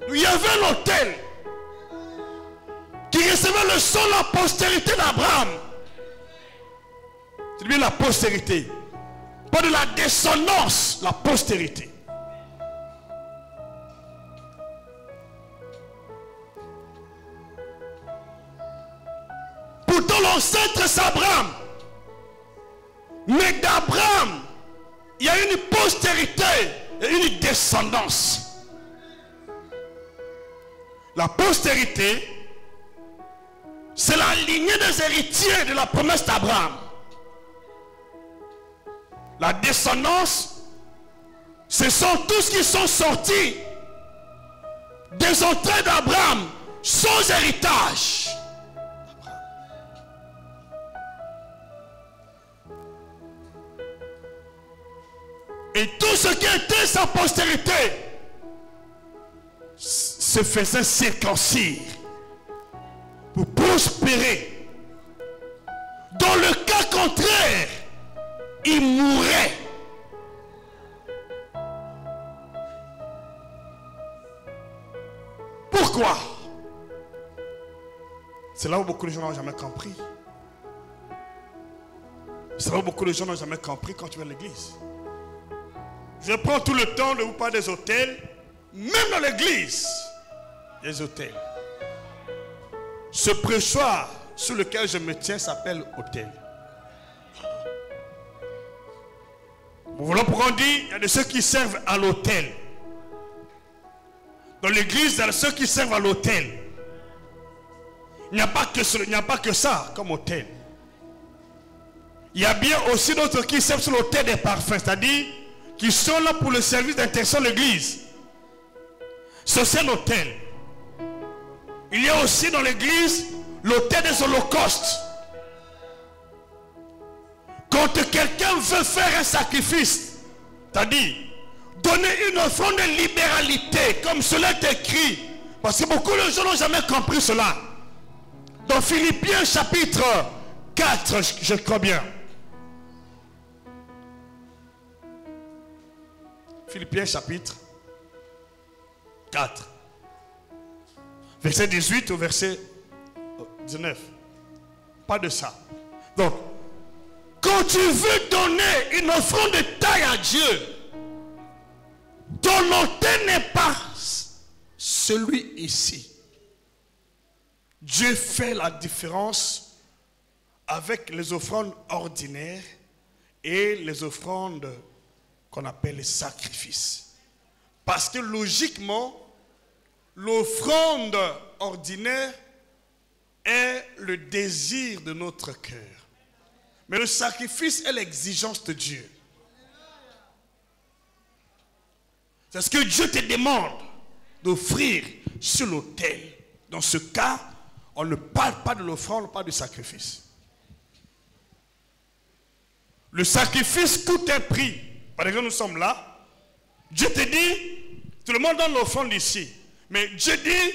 Il y avait l'autel qui recevait le sang de la postérité d'Abraham. C'est bien la postérité. Pas de la descendance, la postérité. Pourtant l'ancêtre c'est Abraham. Mais d'Abraham, il y a une postérité et une descendance. La postérité, c'est la lignée des héritiers de la promesse d'Abraham. La descendance, ce sont tous qui sont sortis des entrailles d'Abraham sans héritage. Et tout ce qui était sa postérité se faisait circoncire pour prospérer. Dans le cas contraire, il mourrait. Pourquoi? C'est là où beaucoup de gens n'ont jamais compris. C'est là où beaucoup de gens n'ont jamais compris quand tu vas à l'église. Je prends tout le temps de vous parler des autels. Même dans l'église, des autels. Ce pressoir sur lequel je me tiens s'appelle autel. Voilà pourquoi on dit, il y a de ceux qui servent à l'autel. Dans l'église, il y a de ceux qui servent à l'autel. Il n'y a pas que ça comme autel. Il y a bien aussi d'autres qui servent sur l'autel des parfums, c'est-à-dire qui sont là pour le service d'intercession de l'église. C'est l'autel. Il y a aussi dans l'église l'autel des holocaustes. Quand quelqu'un veut faire un sacrifice, c'est-à-dire donner une offrande de libéralité, comme cela est écrit, parce que beaucoup de gens n'ont jamais compris cela. Dans Philippiens chapitre 4, je crois bien. Philippiens chapitre 4. Verset 18 au verset 19. Pas de ça. Donc, quand tu veux donner une offrande de taille à Dieu, ton autel n'est pas celui ici. Dieu fait la différence avec les offrandes ordinaires et les offrandes qu'on appelle les sacrifices. Parce que logiquement, l'offrande ordinaire est le désir de notre cœur. Mais le sacrifice est l'exigence de Dieu. C'est ce que Dieu te demande d'offrir sur l'autel. Dans ce cas, on ne parle pas de l'offrande, pas du sacrifice. Le sacrifice coûte un prix. Par exemple, nous sommes là. Dieu te dit, tout le monde donne l'offrande ici. Mais Dieu dit,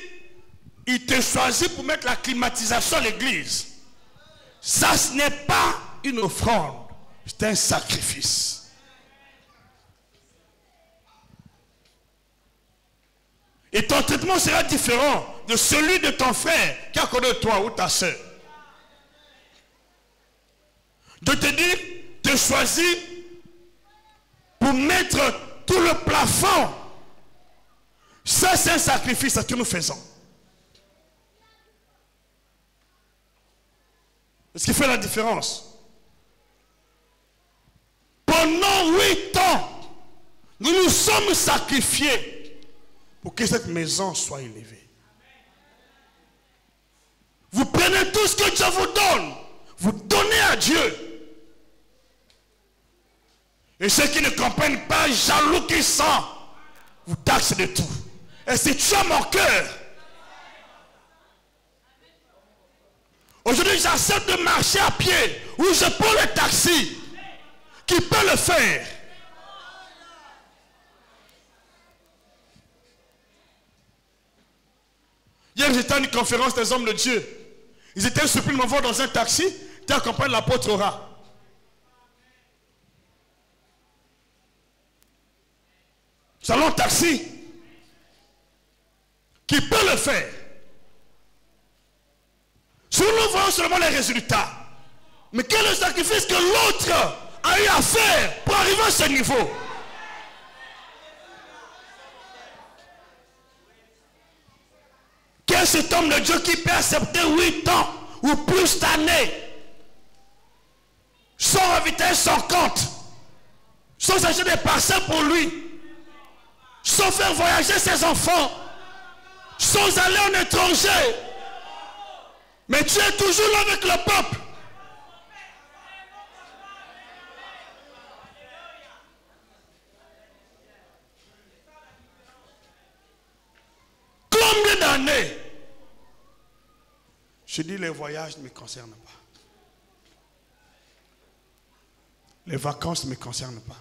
il te choisit pour mettre la climatisation à l'église. Ça, ce n'est pas une offrande. C'est un sacrifice. Et ton traitement sera différent de celui de ton frère qui a connu toi ou ta soeur. Dieu te choisit pour mettre tout le plafond. Ça, c'est un sacrifice que nous faisons. C'est ce qui fait la différence. Pendant 8 ans, nous nous sommes sacrifiés pour que cette maison soit élevée. Vous prenez tout ce que Dieu vous donne, vous donnez à Dieu. Et ceux qui ne comprennent pas, jaloux qu'ils sont, vous taxent de tout. Et c'est tu as mon cœur. Aujourd'hui, j'accepte de marcher à pied ou je prends le taxi. Qui peut le faire? Hier, j'étais à une conférence des hommes de Dieu. Ils étaient surpris de me voir dans un taxi qui accompagne l'apôtre Ora. Salon taxi. Qui peut le faire? Si nous voyons seulement les résultats. Mais quel est le sacrifice que l'autre a eu à faire pour arriver à ce niveau? Quel est cet homme de Dieu qui peut accepter 8 ans ou plus d'années sans inviter son compte, sans acheter des parcelles pour lui, sans faire voyager ses enfants, sans aller en étranger? Mais tu es toujours là avec le peuple. Combien d'années? Je dis les voyages ne me concernent pas. Les vacances ne me concernent pas.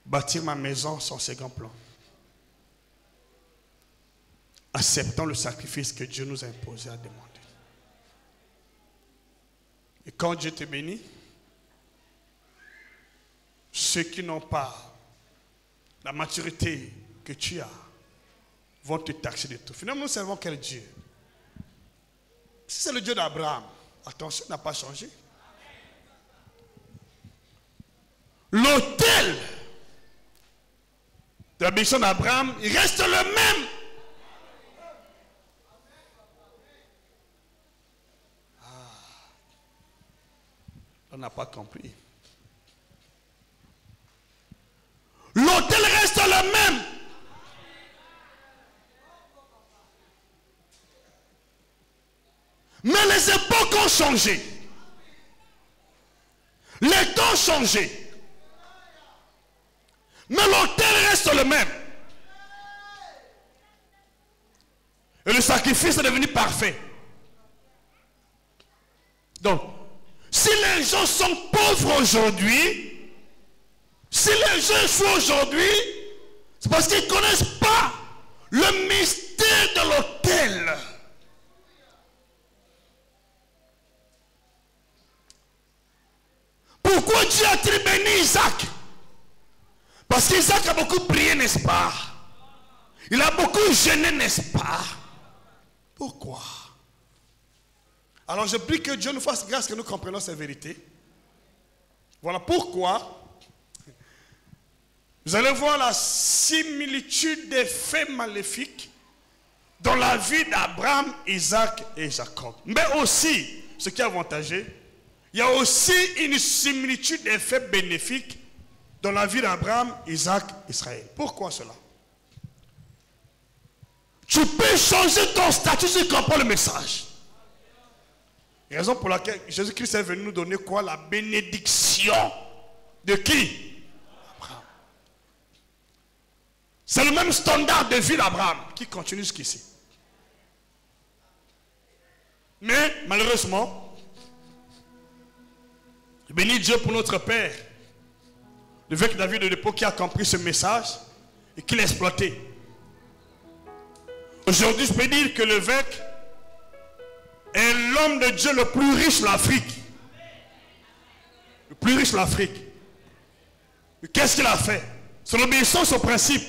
Bâtir ma maison sans second plan. Acceptons le sacrifice que Dieu nous a imposé à demander. Et quand Dieu te bénit, ceux qui n'ont pas la maturité que tu as vont te taxer de tout. Finalement, nous servons quel Dieu? Si c'est le Dieu d'Abraham, attention, il n'a pas changé. L'autel de la bénédiction d'Abraham, il reste le même. On n'a pas compris. L'autel reste le même. Mais les époques ont changé. Les temps ont changé. Mais l'autel reste le même. Et le sacrifice est devenu parfait. Donc, si les gens sont pauvres aujourd'hui, si les gens échouent aujourd'hui, c'est parce qu'ils ne connaissent pas le mystère de l'autel. Pourquoi Dieu a-t-il béni Isaac? Parce qu'Isaac a beaucoup prié, n'est-ce pas? Il a beaucoup jeûné, n'est-ce pas? Pourquoi? Alors je prie que Dieu nous fasse grâce que nous comprenions ces vérités. Voilà pourquoi vous allez voir la similitude des faits maléfiques dans la vie d'Abraham, Isaac et Jacob. Mais aussi, ce qui est avantageux, il y a aussi une similitude des faits bénéfiques dans la vie d'Abraham, Isaac, Israël. Pourquoi cela? Tu peux changer ton statut si tu comprends le message. Raison pour laquelle Jésus-Christ est venu nous donner quoi? La bénédiction de qui? Abraham. C'est le même standard de vie d'Abraham qui continue jusqu'ici. Mais malheureusement, je bénis Dieu pour notre Père, l'évêque David de l'époque qui a compris ce message et qui l'a exploité. Aujourd'hui, je peux dire que l'évêque est l'homme de Dieu le plus riche de l'Afrique. Le plus riche de l'Afrique. Qu'est-ce qu'il a fait? C'est l'obéissance au principe.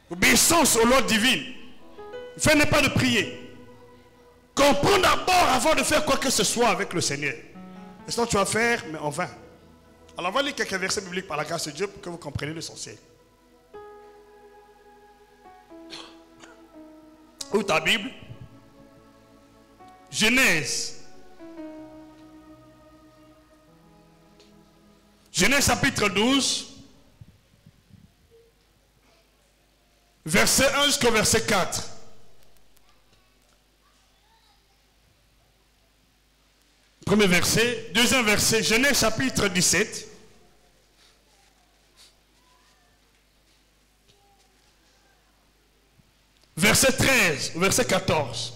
L'obéissance aux lois divines. Il fait n'est pas de prier. Comprends d'abord avant de faire quoi que ce soit avec le Seigneur. Et sinon tu vas faire, mais en vain. Alors on va lire quelques versets bibliques par la grâce de Dieu pour que vous compreniez l'essentiel. Ouvre ta Bible. Genèse. Genèse chapitre 12. Verset 1 jusqu'au verset 4. Premier verset. Deuxième verset. Genèse chapitre 17. Verset 13. Verset 14.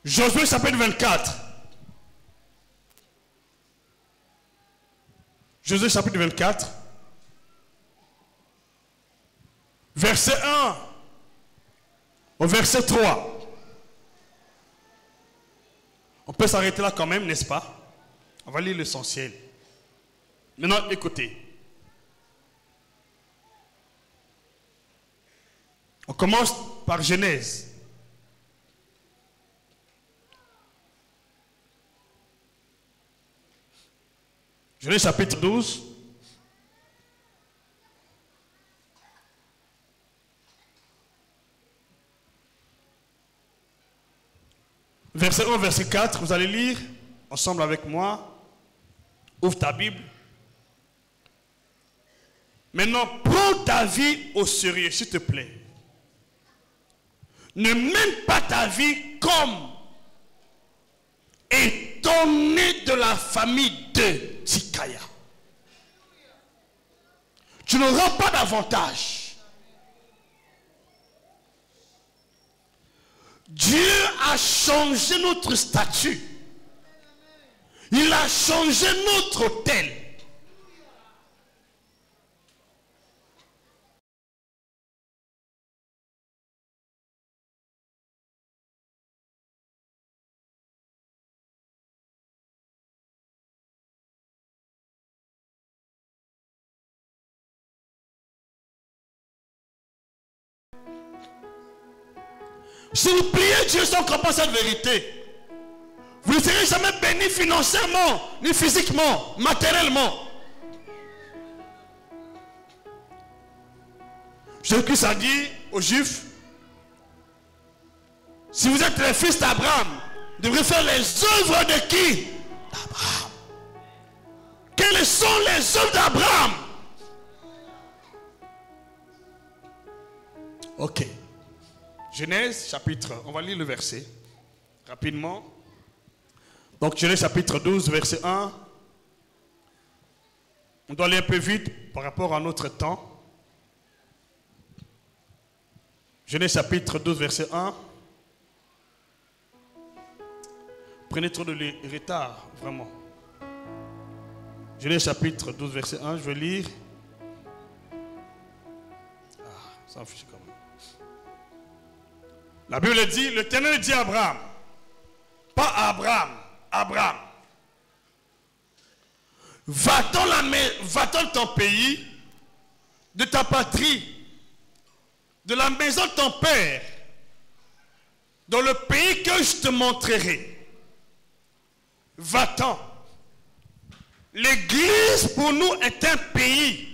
Josué chapitre 24. Josué chapitre 24. Verset 1 au verset 3. On peut s'arrêter là quand même, n'est-ce pas? On va lire l'essentiel. Maintenant, écoutez. On commence par Genèse. Genèse chapitre 12. Verset 1, verset 4, vous allez lire ensemble avec moi. Ouvre ta Bible. Maintenant, prends ta vie au sérieux, s'il te plaît. Ne mène pas ta vie comme étonné de la famille de Tikaya. Tu n'auras pas d'avantage. Dieu a changé notre statut. Il a changé notre autel. Si vous priez Dieu sans comprendre cette vérité, vous ne serez jamais béni financièrement, ni physiquement, matériellement. Jésus-Christ a dit aux Juifs, si vous êtes les fils d'Abraham, vous devrez faire les œuvres de qui? D'Abraham. Quelles sont les œuvres d'Abraham? Ok. Genèse chapitre, on va lire le verset rapidement. Donc Genèse chapitre 12 verset 1. On doit aller un peu vite par rapport à notre temps. Genèse chapitre 12 verset 1. Prenez trop de retard, vraiment. Genèse chapitre 12 verset 1, je vais lire. Ah, ça en fiche quand même. La Bible dit, l'Éternel dit à Abraham, pas à Abraham, Abraham, va-t'en de ton pays, de ta patrie, de la maison de ton père, dans le pays que je te montrerai. Va-t'en. L'Église pour nous est un pays.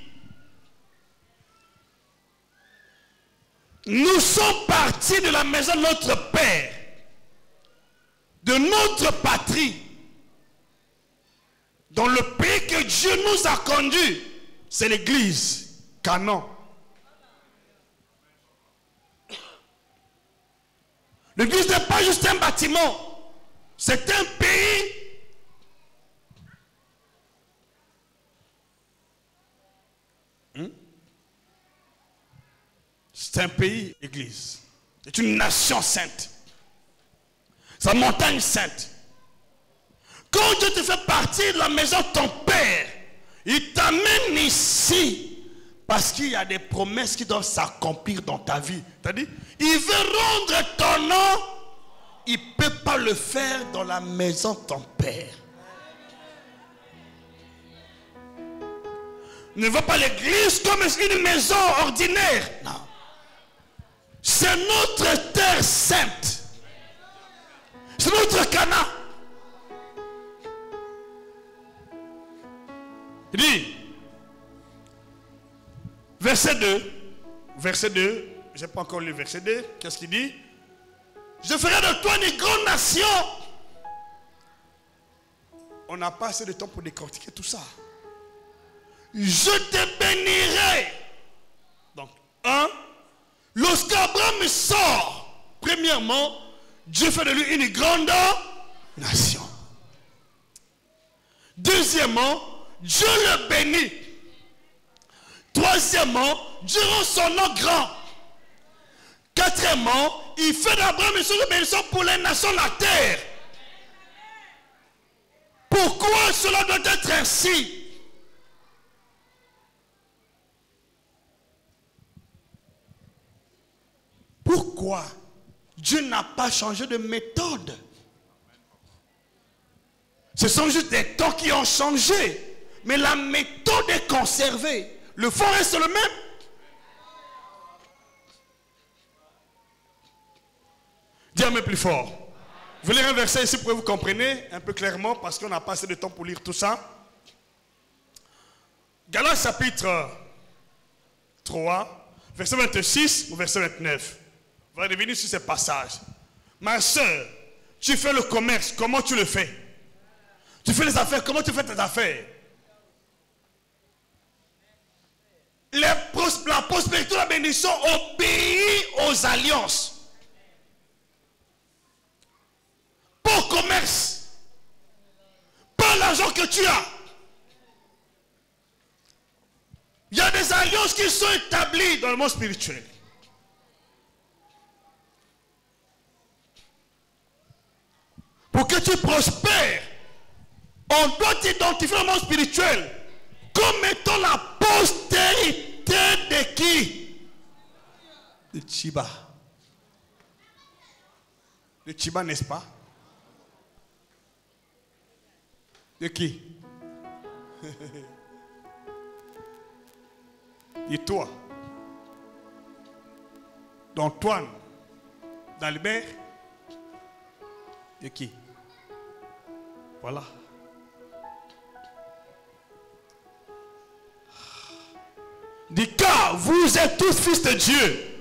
Nous sommes partis de la maison de notre Père, de notre patrie, dans le pays que Dieu nous a conduits. C'est l'Église, Canaan. L'Église n'est pas juste un bâtiment, c'est un pays. C'est un pays, Église. C'est une nation sainte. C'est une montagne sainte. Quand Dieu te fait partir de la maison de ton Père, il t'amène ici parce qu'il y a des promesses qui doivent s'accomplir dans ta vie. C'est-à-dire, il veut rendre ton nom, il ne peut pas le faire dans la maison de ton Père. Ne vois pas l'église comme une maison ordinaire. Non. C'est notre terre sainte. C'est notre Cana. Il dit, verset 2, je n'ai pas encore lu verset 2, qu'est-ce qu'il dit? Je ferai de toi une grande nation. On n'a pas assez de temps pour décortiquer tout ça. Je te bénirai. Donc, lorsqu'Abraham sort, premièrement, Dieu fait de lui une grande nation. Deuxièmement, Dieu le bénit. Troisièmement, Dieu rend son nom grand. Quatrièmement, il fait d'Abraham une source de bénédiction pour les nations de la terre. Pourquoi cela doit être ainsi? Pourquoi Dieu n'a pas changé de méthode? Ce sont juste des temps qui ont changé. Mais la méthode est conservée. Le fond reste le même. Dis un peu plus fort. Je vais lire un verset ici pour que vous compreniez un peu clairement parce qu'on n'a pas assez de temps pour lire tout ça. Galates chapitre 3, verset 26 ou verset 29. On va revenir sur ce passage. Ma soeur, tu fais le commerce, comment tu le fais? Tu fais les affaires, comment tu fais tes affaires? La prospérité de la bénédiction obéit aux alliances. Pas au commerce. Pas l'argent que tu as. Il y a des alliances qui sont établies dans le monde spirituel. Pour que tu prospères, on doit t'identifier dans le monde spirituel comme étant la postérité de qui? De Chiba. De Chiba, n'est-ce pas? De qui? De toi. D'Antoine. D'Albert. De qui? Voilà. Dit car vous êtes tous fils de Dieu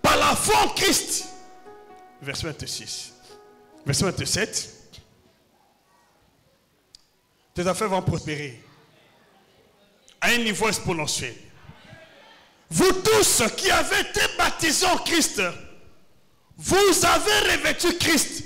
par la foi en Christ. Verset 26. Verset 27. Tes affaires vont prospérer à un niveau exponentiel. Vous tous qui avez été baptisés en Christ, vous avez revêtu Christ.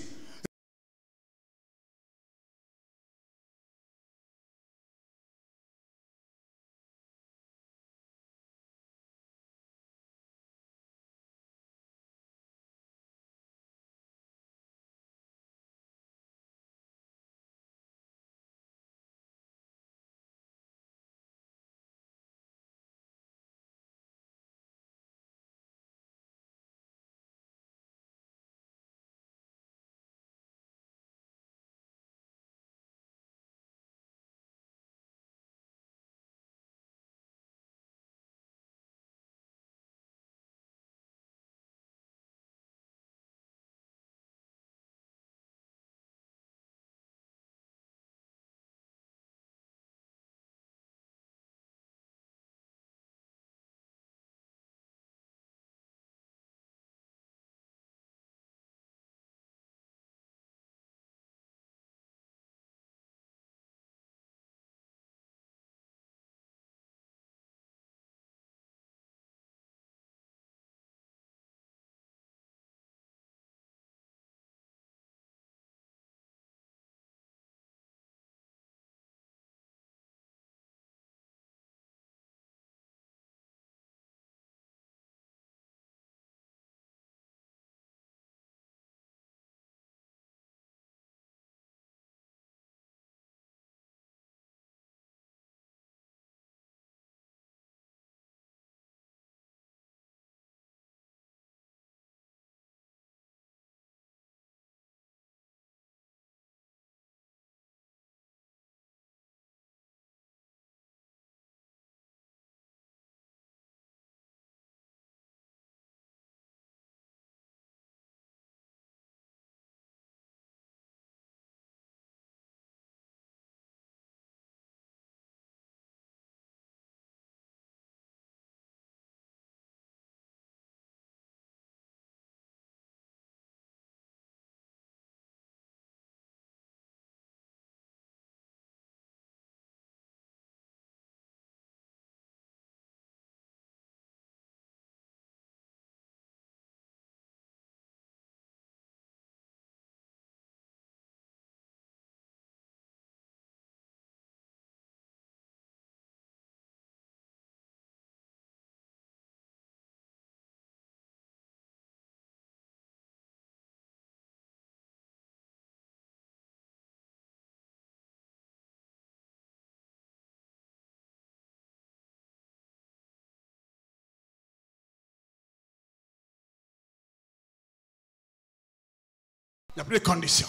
Il n'y a plus de conditions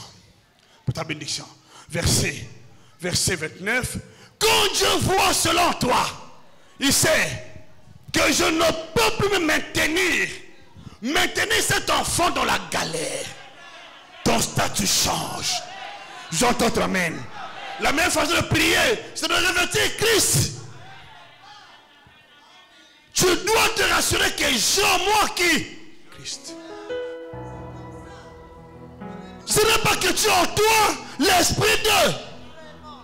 pour ta bénédiction. Verset 29. Quand Dieu voit selon toi, il sait que je ne peux plus me maintenir. Maintenir cet enfant dans la galère. Ton statut change. J'entends ton amen. La meilleure façon de prier, c'est de revêtir Christ. Tu dois te rassurer que j'ai en moi qui? Christ. Ce n'est pas que tu as en toi l'esprit de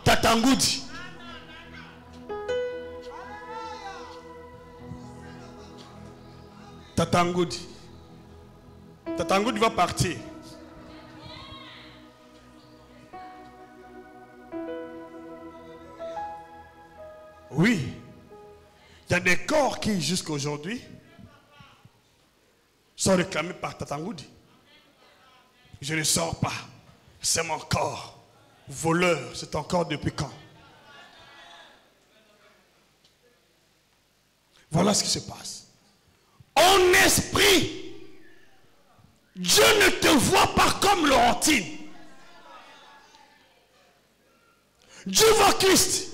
Tatangoudi. Tatangoudi. Tatangoudi va partir. Oui. Il y a des corps qui, jusqu'à aujourd'hui, sont réclamés par Tatangoudi. Je ne sors pas. C'est mon corps. Voleur, c'est encore depuis quand? Voilà ce qui se passe. En esprit, Dieu ne te voit pas comme Laurentine. Dieu voit Christ.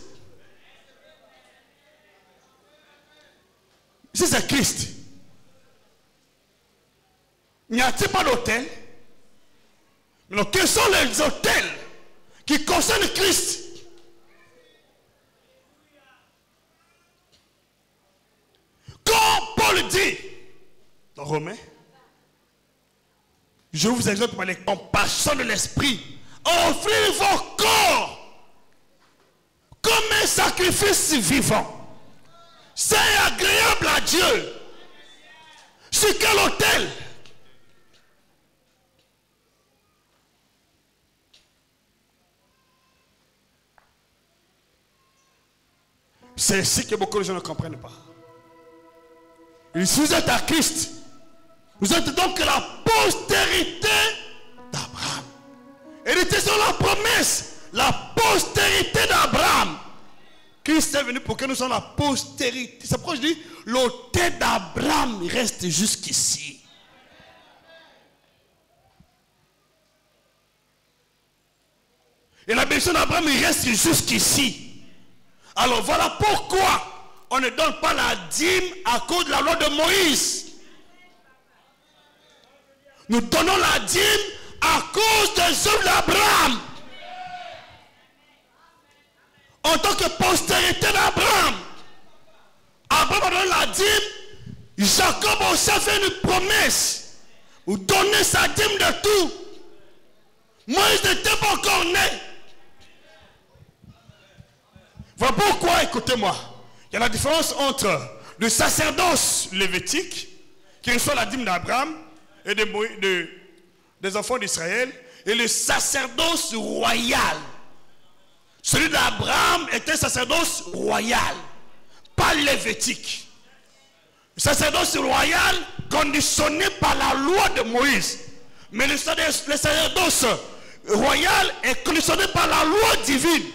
Si c'est Christ, n'y a-t-il pas d'hôtel? Mais quels sont les hôtels qui concernent Christ? Quand Paul dit dans Romains, je vous exhorte par les compassions de l'esprit à offrir vos corps comme un sacrifice vivant. C'est agréable à Dieu. Sur quel autel? C'est ici que beaucoup de gens ne comprennent pas. Si vous êtes à Christ, vous êtes donc la postérité d'Abraham. Héritez sur la promesse, la postérité d'Abraham. Christ est venu pour que nous soyons la postérité. C'est pourquoi je dis, l'autel d'Abraham reste jusqu'ici. Et la bénédiction d'Abraham reste jusqu'ici. Alors voilà pourquoi on ne donne pas la dîme à cause de la loi de Moïse. Nous donnons la dîme à cause des œuvres d'Abraham. En tant que postérité d'Abraham, Abraham a donné la dîme. Jacob aussi a fait une promesse. Vous donnez sa dîme de tout. Moïse n'était pas encore né. Voilà pourquoi, écoutez-moi, il y a la différence entre le sacerdoce lévitique, qui reçoit la dîme d'Abraham et des enfants d'Israël, et le sacerdoce royal. Celui d'Abraham était un sacerdoce royal, pas lévitique. Le sacerdoce royal conditionné par la loi de Moïse. Mais le sacerdoce royal est conditionné par la loi divine.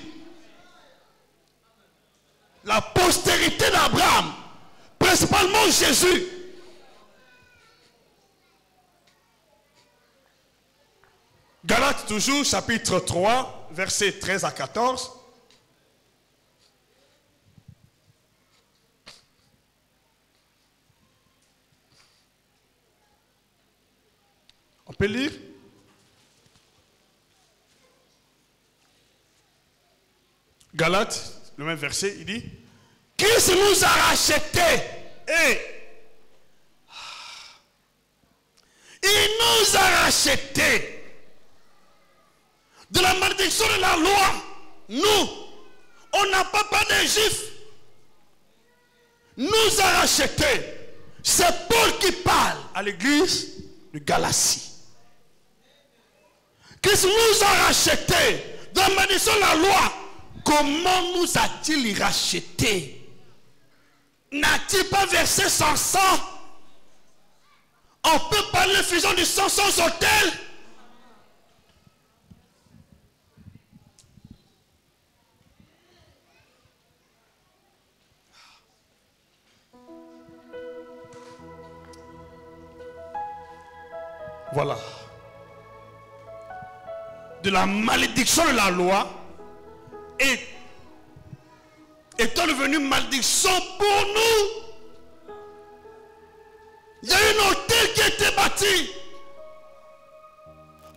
La postérité d'Abraham, principalement Jésus. Galates toujours, chapitre 3, versets 13 à 14. On peut lire? Galates, le même verset, il dit, Christ nous a rachetés et il nous a rachetés de la malédiction de la loi. Nous, on n'a pas parlé des Juifs. Nous a rachetés. C'est Paul qui parle à l'église de Galatie. Christ nous a rachetés de la malédiction de la loi. Comment nous a-t-il rachetés? N'a-t-il pas versé son sang? On peut parler de fusion du sang sans autel? Voilà. de la malédiction de la loi étant devenu malédiction pour nous. Il y a un hôtel qui a été bâti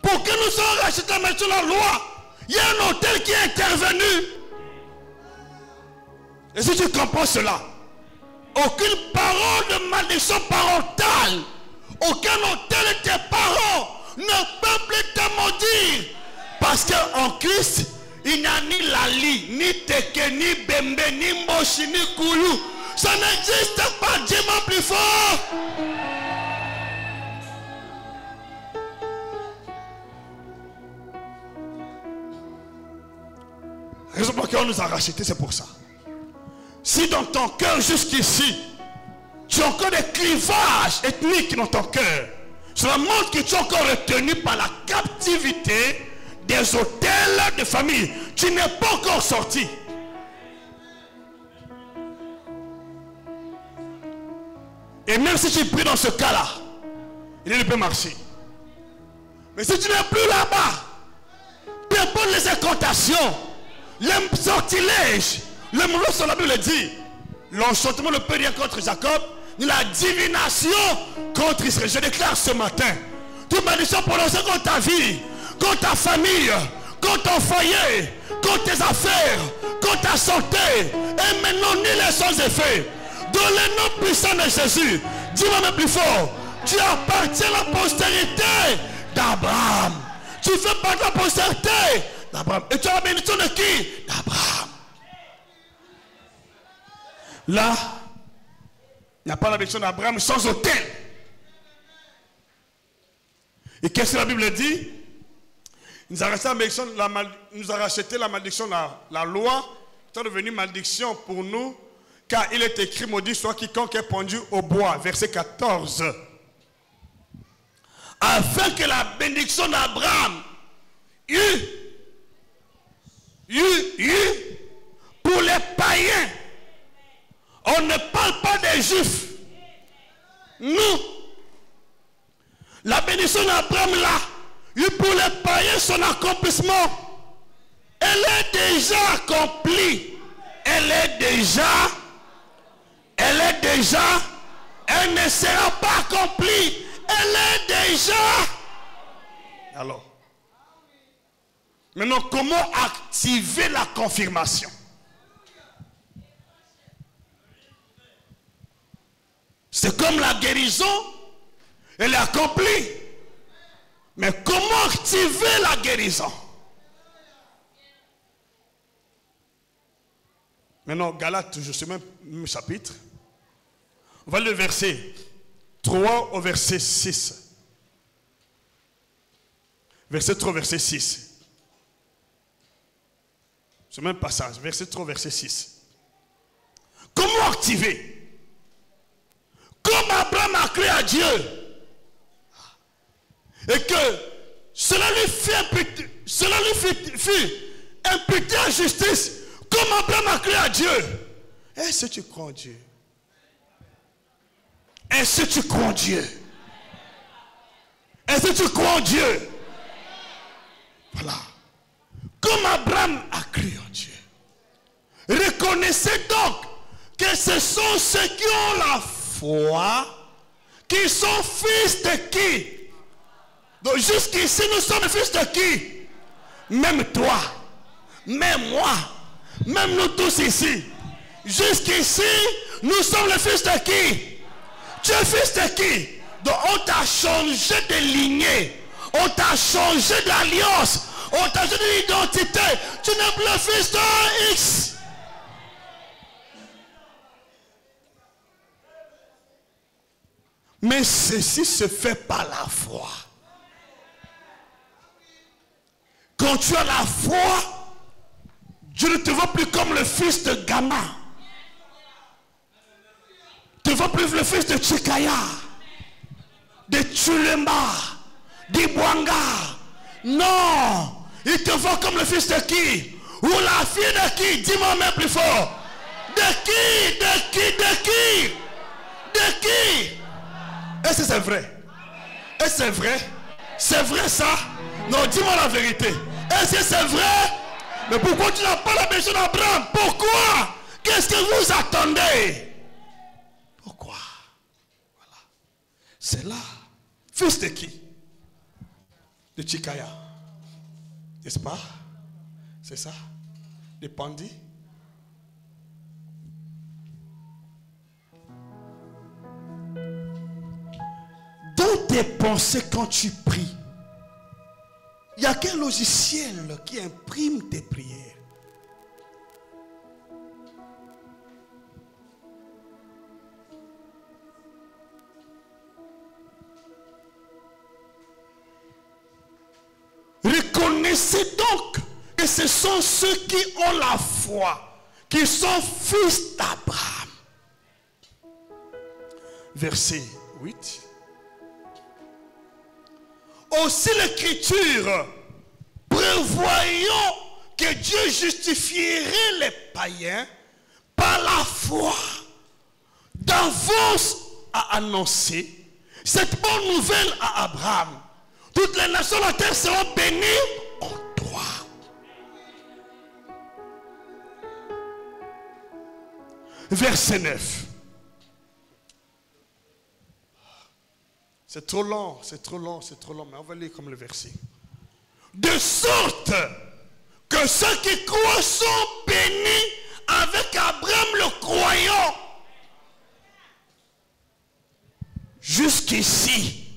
pour que nous soyons rachetés la malédiction de la loi. Il y a un hôtel qui est intervenu. Et si tu comprends cela, aucune parole de malédiction parentale, aucun hôtel de tes parents ne peut plus te maudire. Parce qu'en Christ, il n'y a ni Lali, ni Teke, ni Bembe, ni Moshi, ni Koulou. Ça n'existe pas. Dieu m'a plus fort. La raison pour laquelle on nous a rachetés, c'est pour ça. Si dans ton cœur jusqu'ici, tu as encore des clivages ethniques dans ton cœur, cela montre que tu es encore retenu par la captivité des hôtels de famille. Tu n'es pas encore sorti. Et même si tu pries dans ce cas-là, il ne peut marcher. Mais si tu n'es plus là-bas, peu importe les incantations, les sortilèges, le mot sur la Bible dit, l'enchantement ne peut rien contre Jacob, ni la divination contre Israël. Je déclare ce matin, toute malédiction prononcée contre ta vie, contre ta famille, contre ton foyer, contre tes affaires, contre ta santé, et maintenant ni les sans effets. Dans le nom puissant de Jésus, dis-moi même plus fort, tu appartiens à la postérité d'Abraham. Tu fais partie de la postérité d'Abraham. Et tu as la bénédiction de qui? D'Abraham. Là, il n'y a pas la bénédiction d'Abraham sans autel. Et qu'est-ce que la Bible dit? Il nous a racheté la malédiction, la loi, étant devenue malédiction pour nous, car il est écrit, maudit soit quiconque est pendu au bois. Verset 14. Afin que la bénédiction d'Abraham pour les païens. On ne parle pas des juifs. Nous, la bénédiction d'Abraham là, pour les païens son accomplissement, elle est déjà accomplie. Elle ne sera pas accomplie. Elle est déjà. Alors, maintenant, comment activer la confirmation? C'est comme la guérison, elle est accomplie. Mais comment activer la guérison? Maintenant, Galates, toujours ce même chapitre. On va le verset 3 au verset 6. Verset 3, verset 6. Ce même passage, verset 3, verset 6. Comment activer? Comme Abraham a cru à Dieu, et que cela lui fut imputé en justice, comme Abraham a cru à Dieu. Est-ce que tu crois en Dieu? Est-ce que tu crois en Dieu? Est-ce que tu crois en Dieu? Voilà. Comme Abraham a cru en Dieu. Reconnaissez donc que ce sont ceux qui ont la foi, qui sont fils de qui? Donc jusqu'ici nous sommes fils de qui? Même toi, même moi, même nous tous ici. Jusqu'ici nous sommes les fils de qui? Tu es fils de qui? Donc on t'a changé de lignée, on t'a changé d'alliance, on t'a changé d'identité. Tu n'es plus le fils de X. Mais ceci se fait par la foi. Quand tu as la foi, Dieu ne te voit plus comme le fils de Gama. Tu ne vois plus le fils de Tchikaya, de Tchulemba, d'Ibwanga. Non, il te voit comme le fils de qui? Ou la fille de qui? Dis-moi même plus fort. De qui? De qui? De qui? De qui? Est-ce que c'est vrai? Est-ce que c'est vrai? C'est vrai ça? Non, dis-moi la vérité. Est-ce que c'est vrai? Mais pourquoi tu n'as pas la maison d'Abraham? Pourquoi? Qu'est-ce que vous attendez? Pourquoi? Voilà. C'est là. Fils de qui? De Tchikaya. N'est-ce pas? C'est ça? De Pandi? Dans tes pensées quand tu pries, il y a quel logiciel qui imprime tes prières? Reconnaissez donc que ce sont ceux qui ont la foi, qui sont fils d'Abraham. Verset 8. Aussi l'Écriture, prévoyant que Dieu justifierait les païens par la foi, d'avance a annoncé cette bonne nouvelle à Abraham. Toutes les nations de la terre seront bénies en toi. Verset 9. C'est trop long, c'est trop long, c'est trop long, mais on va lire comme le verset. De sorte que ceux qui croient sont bénis avec Abraham le croyant. Jusqu'ici,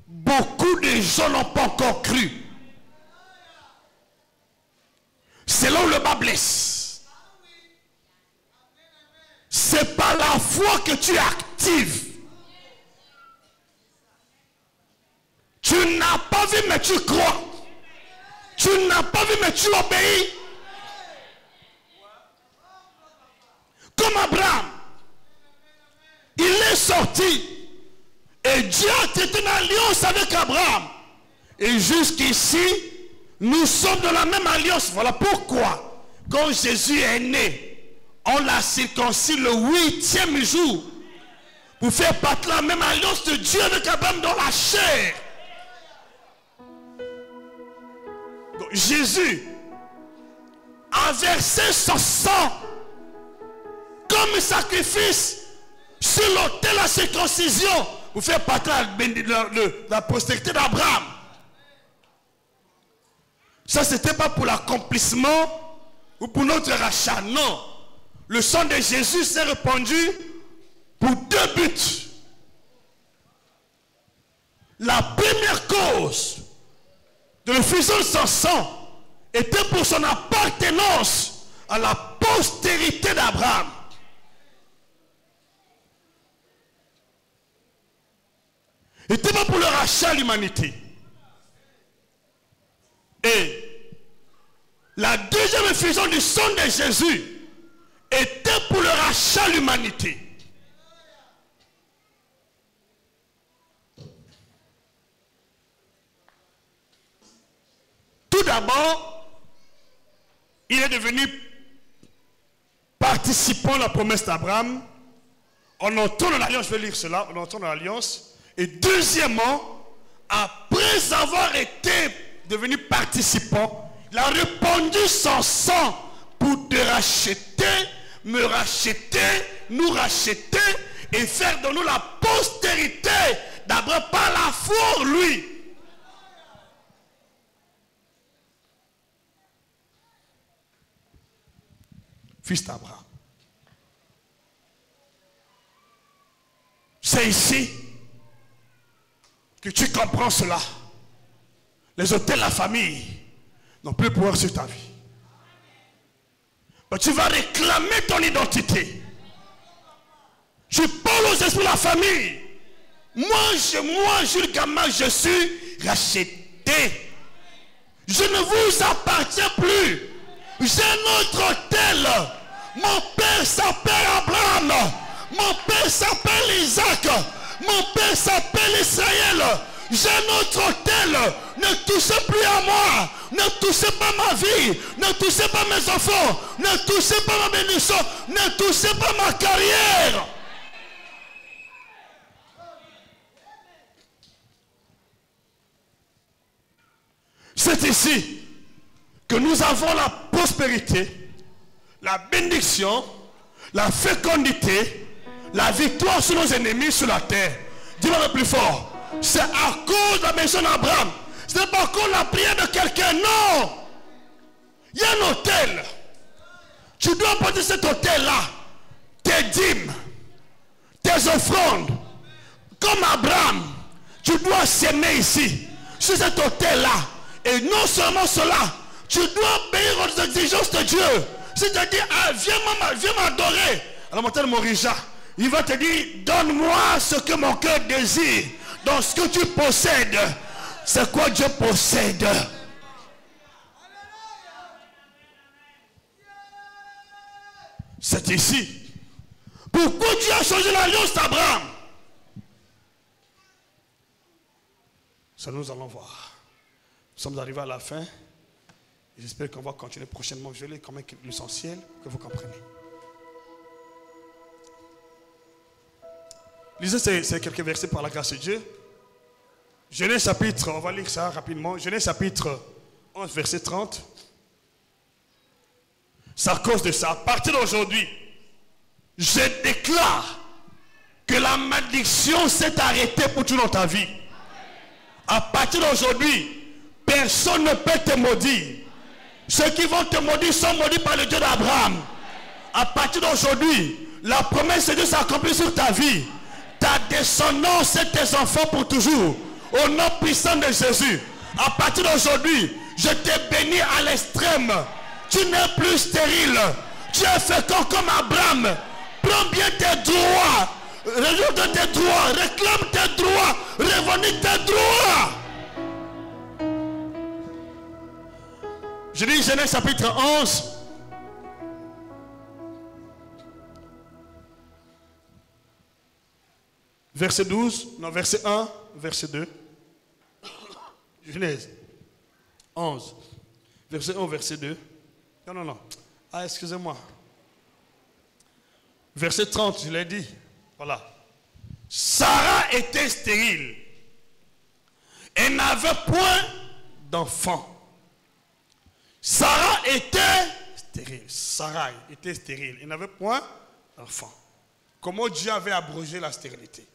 beaucoup de gens n'ont pas encore cru. C'est là où le bas blesse. C'est par la foi que tu actives. Tu n'as pas vu, mais tu crois. Tu n'as pas vu, mais tu obéis. Comme Abraham, il est sorti. Et Dieu a traité une alliance avec Abraham. Et jusqu'ici, nous sommes dans la même alliance. Voilà pourquoi, quand Jésus est né, on l'a circoncis le 8e jour. Pour faire partie de la même alliance de Dieu avec Abraham dans la chair. Donc, Jésus a versé son sang comme sacrifice sur l'autel de la circoncision pour faire partie de la postérité d'Abraham. Ça, ce n'était pas pour l'accomplissement ou pour notre rachat. Non. Le sang de Jésus s'est répandu pour deux buts. La première cause de l'effusion de son sang était pour son appartenance à la postérité d'Abraham. N'était pas pour le rachat à l'humanité. Et la deuxième effusion du sang de Jésus était pour le rachat à l'humanité. Tout d'abord, il est devenu participant à la promesse d'Abraham. On entend dans l'alliance, je vais lire cela, on entend dans l'alliance. Et deuxièmement, après avoir été devenu participant, il a répandu son sang pour te racheter, me racheter, nous racheter et faire de nous la postérité d'Abraham par la foi en lui. Fils d'Abraham. C'est ici que tu comprends cela. Les autels de la famille n'ont plus pouvoir sur ta vie. Mais tu vas réclamer ton identité. Je parle aux esprits de la famille. Moi, Jules Gama, je suis racheté. Je ne vous appartiens plus. J'ai un autre autel. Mon père s'appelle Abraham. Mon père s'appelle Isaac. Mon père s'appelle Israël. J'ai un autre autel. Ne touchez plus à moi. Ne touchez pas ma vie. Ne touchez pas mes enfants. Ne touchez pas ma bénédiction. Ne touchez pas ma carrière. C'est ici que nous avons la prospérité, la bénédiction, la fécondité, la victoire sur nos ennemis sur la terre. Dis-moi le plus fort. C'est à cause de la maison d'Abraham. Ce n'est pas à cause de la prière de quelqu'un. Non. Il y a un hôtel. Tu dois apporter cet hôtel-là. Tes dîmes, tes offrandes. Comme Abraham, tu dois s'aimer ici. Sur cet hôtel-là. Et non seulement cela, tu dois obéir aux exigences de Dieu. Si tu te dis, ah, viens m'adorer. Alors mon tel Morija, il va te dire, donne-moi ce que mon cœur désire. Donc ce que tu possèdes, c'est quoi Dieu possède? C'est ici. Pourquoi Dieu a changé l'alliance d'Abraham? Ça nous allons voir. Nous sommes arrivés à la fin. J'espère qu'on va continuer prochainement. Je lis quand même l'essentiel que vous comprenez. Lisez ces quelques versets par la grâce de Dieu. Genèse chapitre, on va lire ça rapidement. Genèse chapitre 11, verset 30. C'est à cause de ça. À partir d'aujourd'hui, je déclare que la malédiction s'est arrêtée pour tout dans ta vie. À partir d'aujourd'hui, personne ne peut te maudire. Ceux qui vont te maudire sont maudits par le Dieu d'Abraham. À partir d'aujourd'hui, la promesse de Dieu s'accomplit sur ta vie. Ta descendance et tes enfants pour toujours. Au nom puissant de Jésus. À partir d'aujourd'hui, je t'ai béni à l'extrême. Tu n'es plus stérile. Tu es fécond comme Abraham. Prends bien tes droits. Réjouis de tes droits. Réclame tes droits. Revendique tes droits. Je lis Genèse chapitre 11. Verset 12. Non, verset 1. Verset 2. Genèse 11. Verset 1, verset 2. Non. Ah, excusez-moi. Verset 30, je l'ai dit. Voilà. Sarah était stérile. Elle n'avait point d'enfant. Sarah était stérile. Sarah était stérile. Elle n'avait point d'enfant. Comment Dieu avait abrogé la stérilité?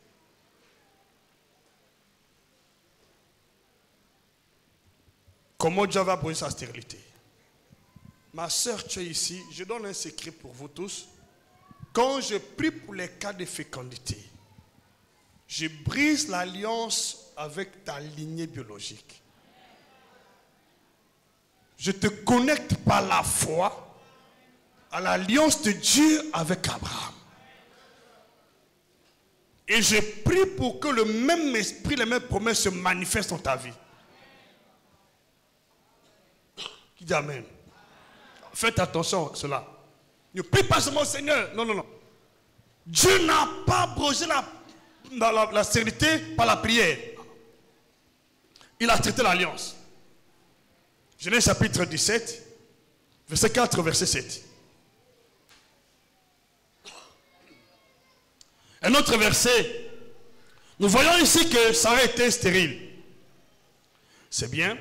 Comment Dieu avait abrogé sa stérilité? Ma soeur, tu es ici. Je donne un secret pour vous tous. Quand je prie pour les cas de fécondité, je brise l'alliance avec ta lignée biologique. Je te connecte par la foi à l'alliance de Dieu avec Abraham. Et je prie pour que le même esprit, les mêmes promesses se manifestent dans ta vie. Qui dit Amen? Faites attention à cela. Ne prie pas seulement au Seigneur. Non. Dieu n'a pas abrogé la stérilité par la prière. Il a traité l'alliance. Genèse chapitre 17, verset 4, verset 7. Un autre verset. Nous voyons ici que Sarah était stérile. C'est bien.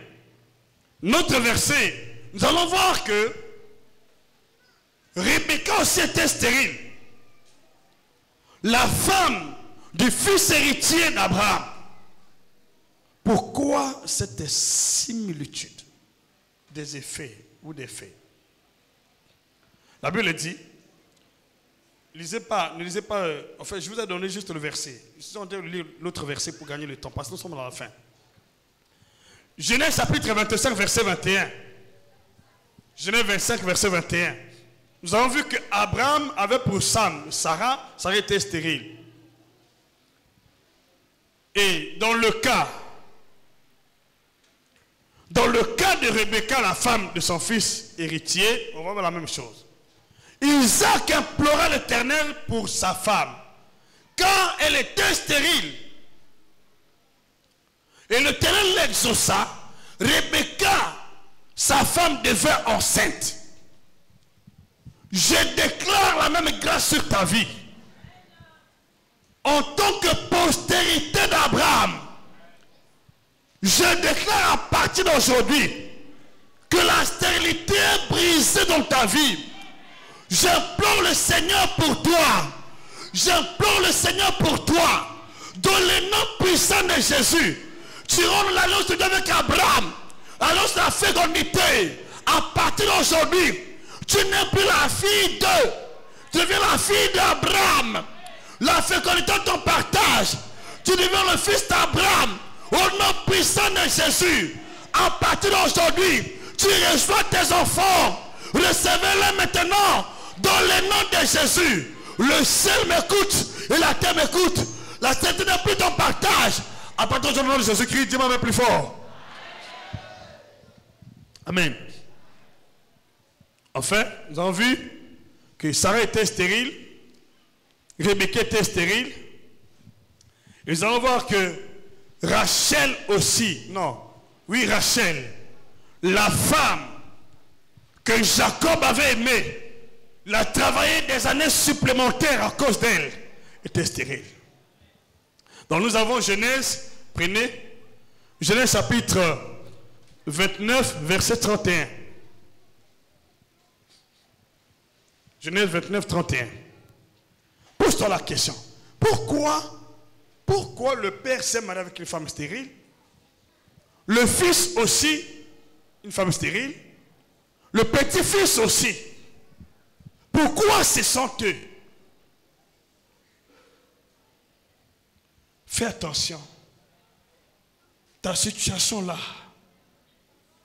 Notre verset, nous allons voir que Rebecca aussi était stérile. La femme du fils héritier d'Abraham. Pourquoi cette similitude des effets ou des faits? La Bible dit, ne lisez pas, en fait, je vous ai donné juste le verset. Je suis en train de lire l'autre verset pour gagner le temps, parce que nous sommes dans la fin. Genèse chapitre 25, verset 21. Genèse 25, verset 21. Nous avons vu qu'Abraham avait pour Sarah était stérile. Et dans le cas de Rebecca, la femme de son fils héritier, on va voir la même chose. Isaac implora l'Éternel pour sa femme, car elle était stérile. Et l'Éternel l'exauça. Rebecca, sa femme, devint enceinte. Je déclare la même grâce sur ta vie. En tant que postérité d'Abraham, je déclare à partir d'aujourd'hui que la stérilité est brisée dans ta vie. J'implore le Seigneur pour toi. J'implore le Seigneur pour toi. Dans le nom puissant de Jésus, tu rends l'alliance de Dieu avec Abraham, l'alliance de la fécondité. À partir d'aujourd'hui, tu n'es plus la fille de, tu deviens la fille d'Abraham. La fécondité de ton partage, tu deviens le fils d'Abraham. Au nom puissant de Jésus, à partir d'aujourd'hui, tu reçois tes enfants. Recevez-les maintenant dans le nom de Jésus. Le ciel m'écoute et la terre m'écoute. La terre n'est plus ton partage. À partir du nom de Jésus-Christ, dis-moi même plus fort. Amen. Enfin, nous avons vu que Sarah était stérile, Rebecca était stérile. Et nous allons voir que Rachel aussi, non, oui Rachel, la femme que Jacob avait aimée, l'a travaillé des années supplémentaires à cause d'elle, était stérile. Donc nous avons Genèse, prenez, Genèse chapitre 29, verset 31. Genèse 29, 31. Pose-toi la question. Pourquoi le père s'est marié avec une femme stérile? Le fils aussi, une femme stérile. Le petit-fils aussi. Pourquoi ce sont eux? Fais attention. Ta situation là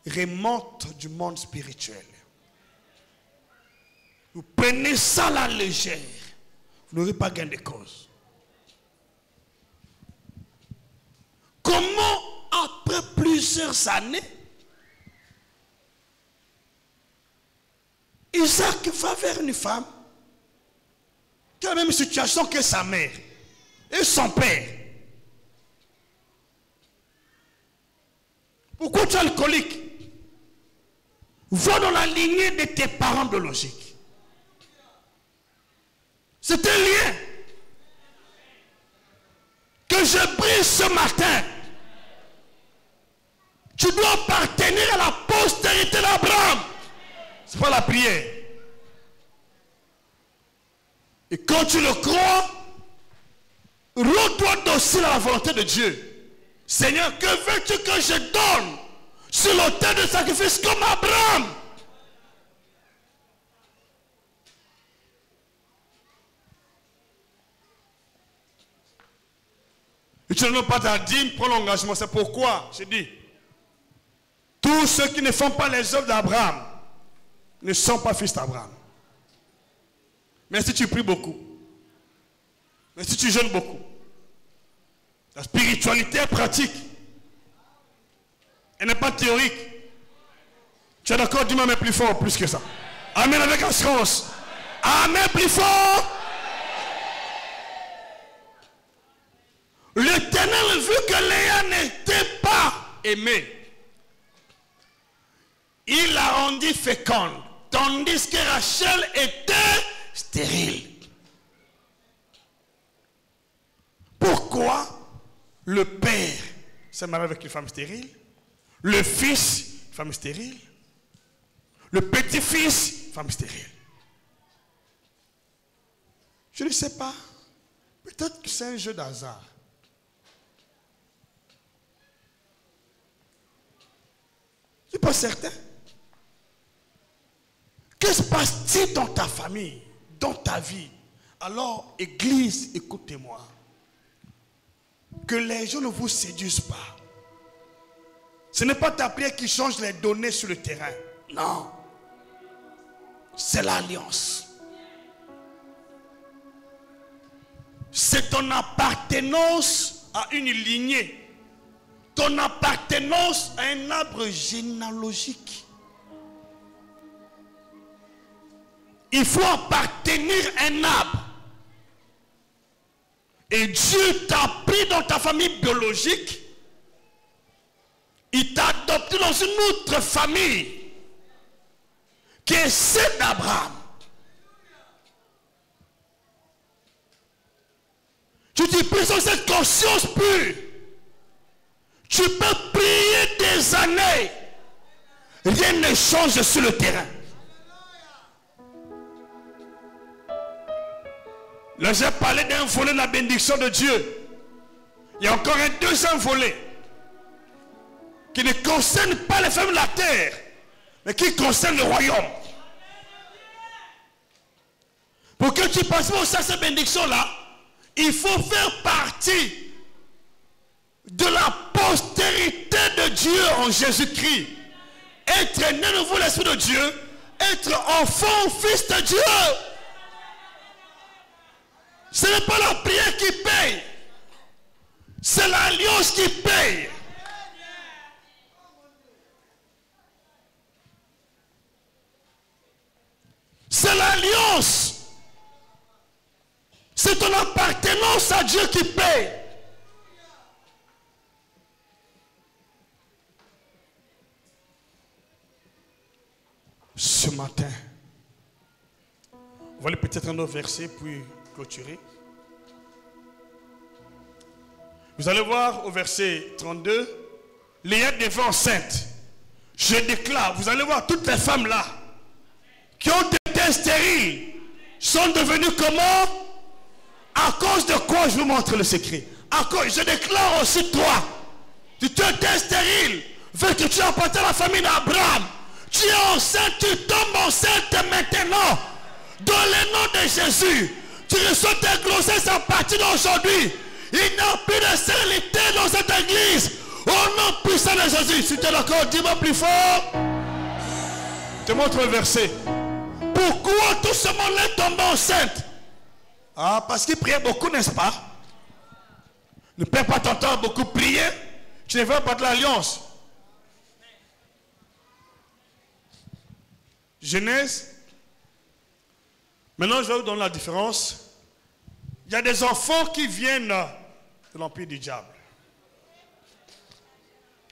remonte du monde spirituel. Vous prenez ça à la légère. Vous n'aurez pas gain de cause. Comment, après plusieurs années, Isaac va vers une femme qui a la même situation que sa mère et son père? Pourquoi tu es alcoolique? Va dans la lignée de tes parents biologiques. C'est un lien que je brise ce matin. Tu dois appartenir à la postérité d'Abraham. Ce n'est pas la prière. Et quand tu le crois, rends-toi docile à la volonté de Dieu. Seigneur, que veux-tu que je donne sur l'autel de sacrifice comme Abraham? Et tu ne donnes pas ta dîme, prends l'engagement. C'est pourquoi je dis, tous ceux qui ne font pas les œuvres d'Abraham ne sont pas fils d'Abraham. Mais si tu pries beaucoup, mais si tu jeûnes beaucoup, la spiritualité est pratique. Elle n'est pas théorique. Tu es d'accord? Dis-moi mais plus fort, plus que ça. Amen avec assurance. Amen plus fort. L'Éternel vu que Léa n'était pas aimée, il la rendit féconde, tandis que Rachel était stérile. Pourquoi le père s'est marié avec une femme stérile, le fils, femme stérile, le petit-fils, femme stérile? Je ne sais pas. Peut-être que c'est un jeu d'hasard. Je ne suis pas certain. Que se passe-t-il dans ta famille, dans ta vie? Alors, Église, écoutez-moi. Que les gens ne vous séduisent pas. Ce n'est pas ta prière qui change les données sur le terrain. Non. C'est l'alliance. C'est ton appartenance à une lignée. Ton appartenance à un arbre généalogique. Il faut appartenir à un arbre. Et Dieu t'a pris dans ta famille biologique. Il t'a adopté dans une autre famille qui est celle d'Abraham. Tu te présentes cette conscience pure. Tu peux prier des années. Rien ne change sur le terrain. Là, j'ai parlé d'un volet de la bénédiction de Dieu. Il y a encore un deuxième volet qui ne concerne pas les femmes de la terre, mais qui concerne le royaume. Pour que tu passes à cette bénédiction-là, il faut faire partie de la postérité de Dieu en Jésus-Christ. Être né de nouveau l'Esprit de Dieu, être enfant, fils de Dieu. Ce n'est pas la prière qui paye, c'est l'alliance qui paye. C'est l'alliance. C'est ton appartenance à Dieu qui paye. Ce matin, on va aller peut-être un autre verset puis clôturer. Vous allez voir au verset 32, Léa devint enceinte. Je déclare, vous allez voir toutes les femmes là qui ont été stériles sont devenues comment? À cause de quoi? Je vous montre le secret. À cause, je déclare aussi toi, tu étais stérile, vu que tu appartiens à la famille d'Abraham. Tu es enceinte, tu tombes enceinte maintenant. Dans le nom de Jésus, tu reçois ta grossesse à partir d'aujourd'hui. Il n'y a plus de stérilité dans cette église. Au nom puissant de Jésus. Si tu es d'accord, dis-moi plus fort. Je te montre le verset. Pourquoi tout ce monde est tombé enceinte? Ah, parce qu'il priait beaucoup, n'est-ce pas? Ne perds pas ton temps à beaucoup prier. Tu ne veux pas de l'alliance. Genèse. Maintenant, je vais vous donner la différence. Il y a des enfants qui viennent de l'empire du diable.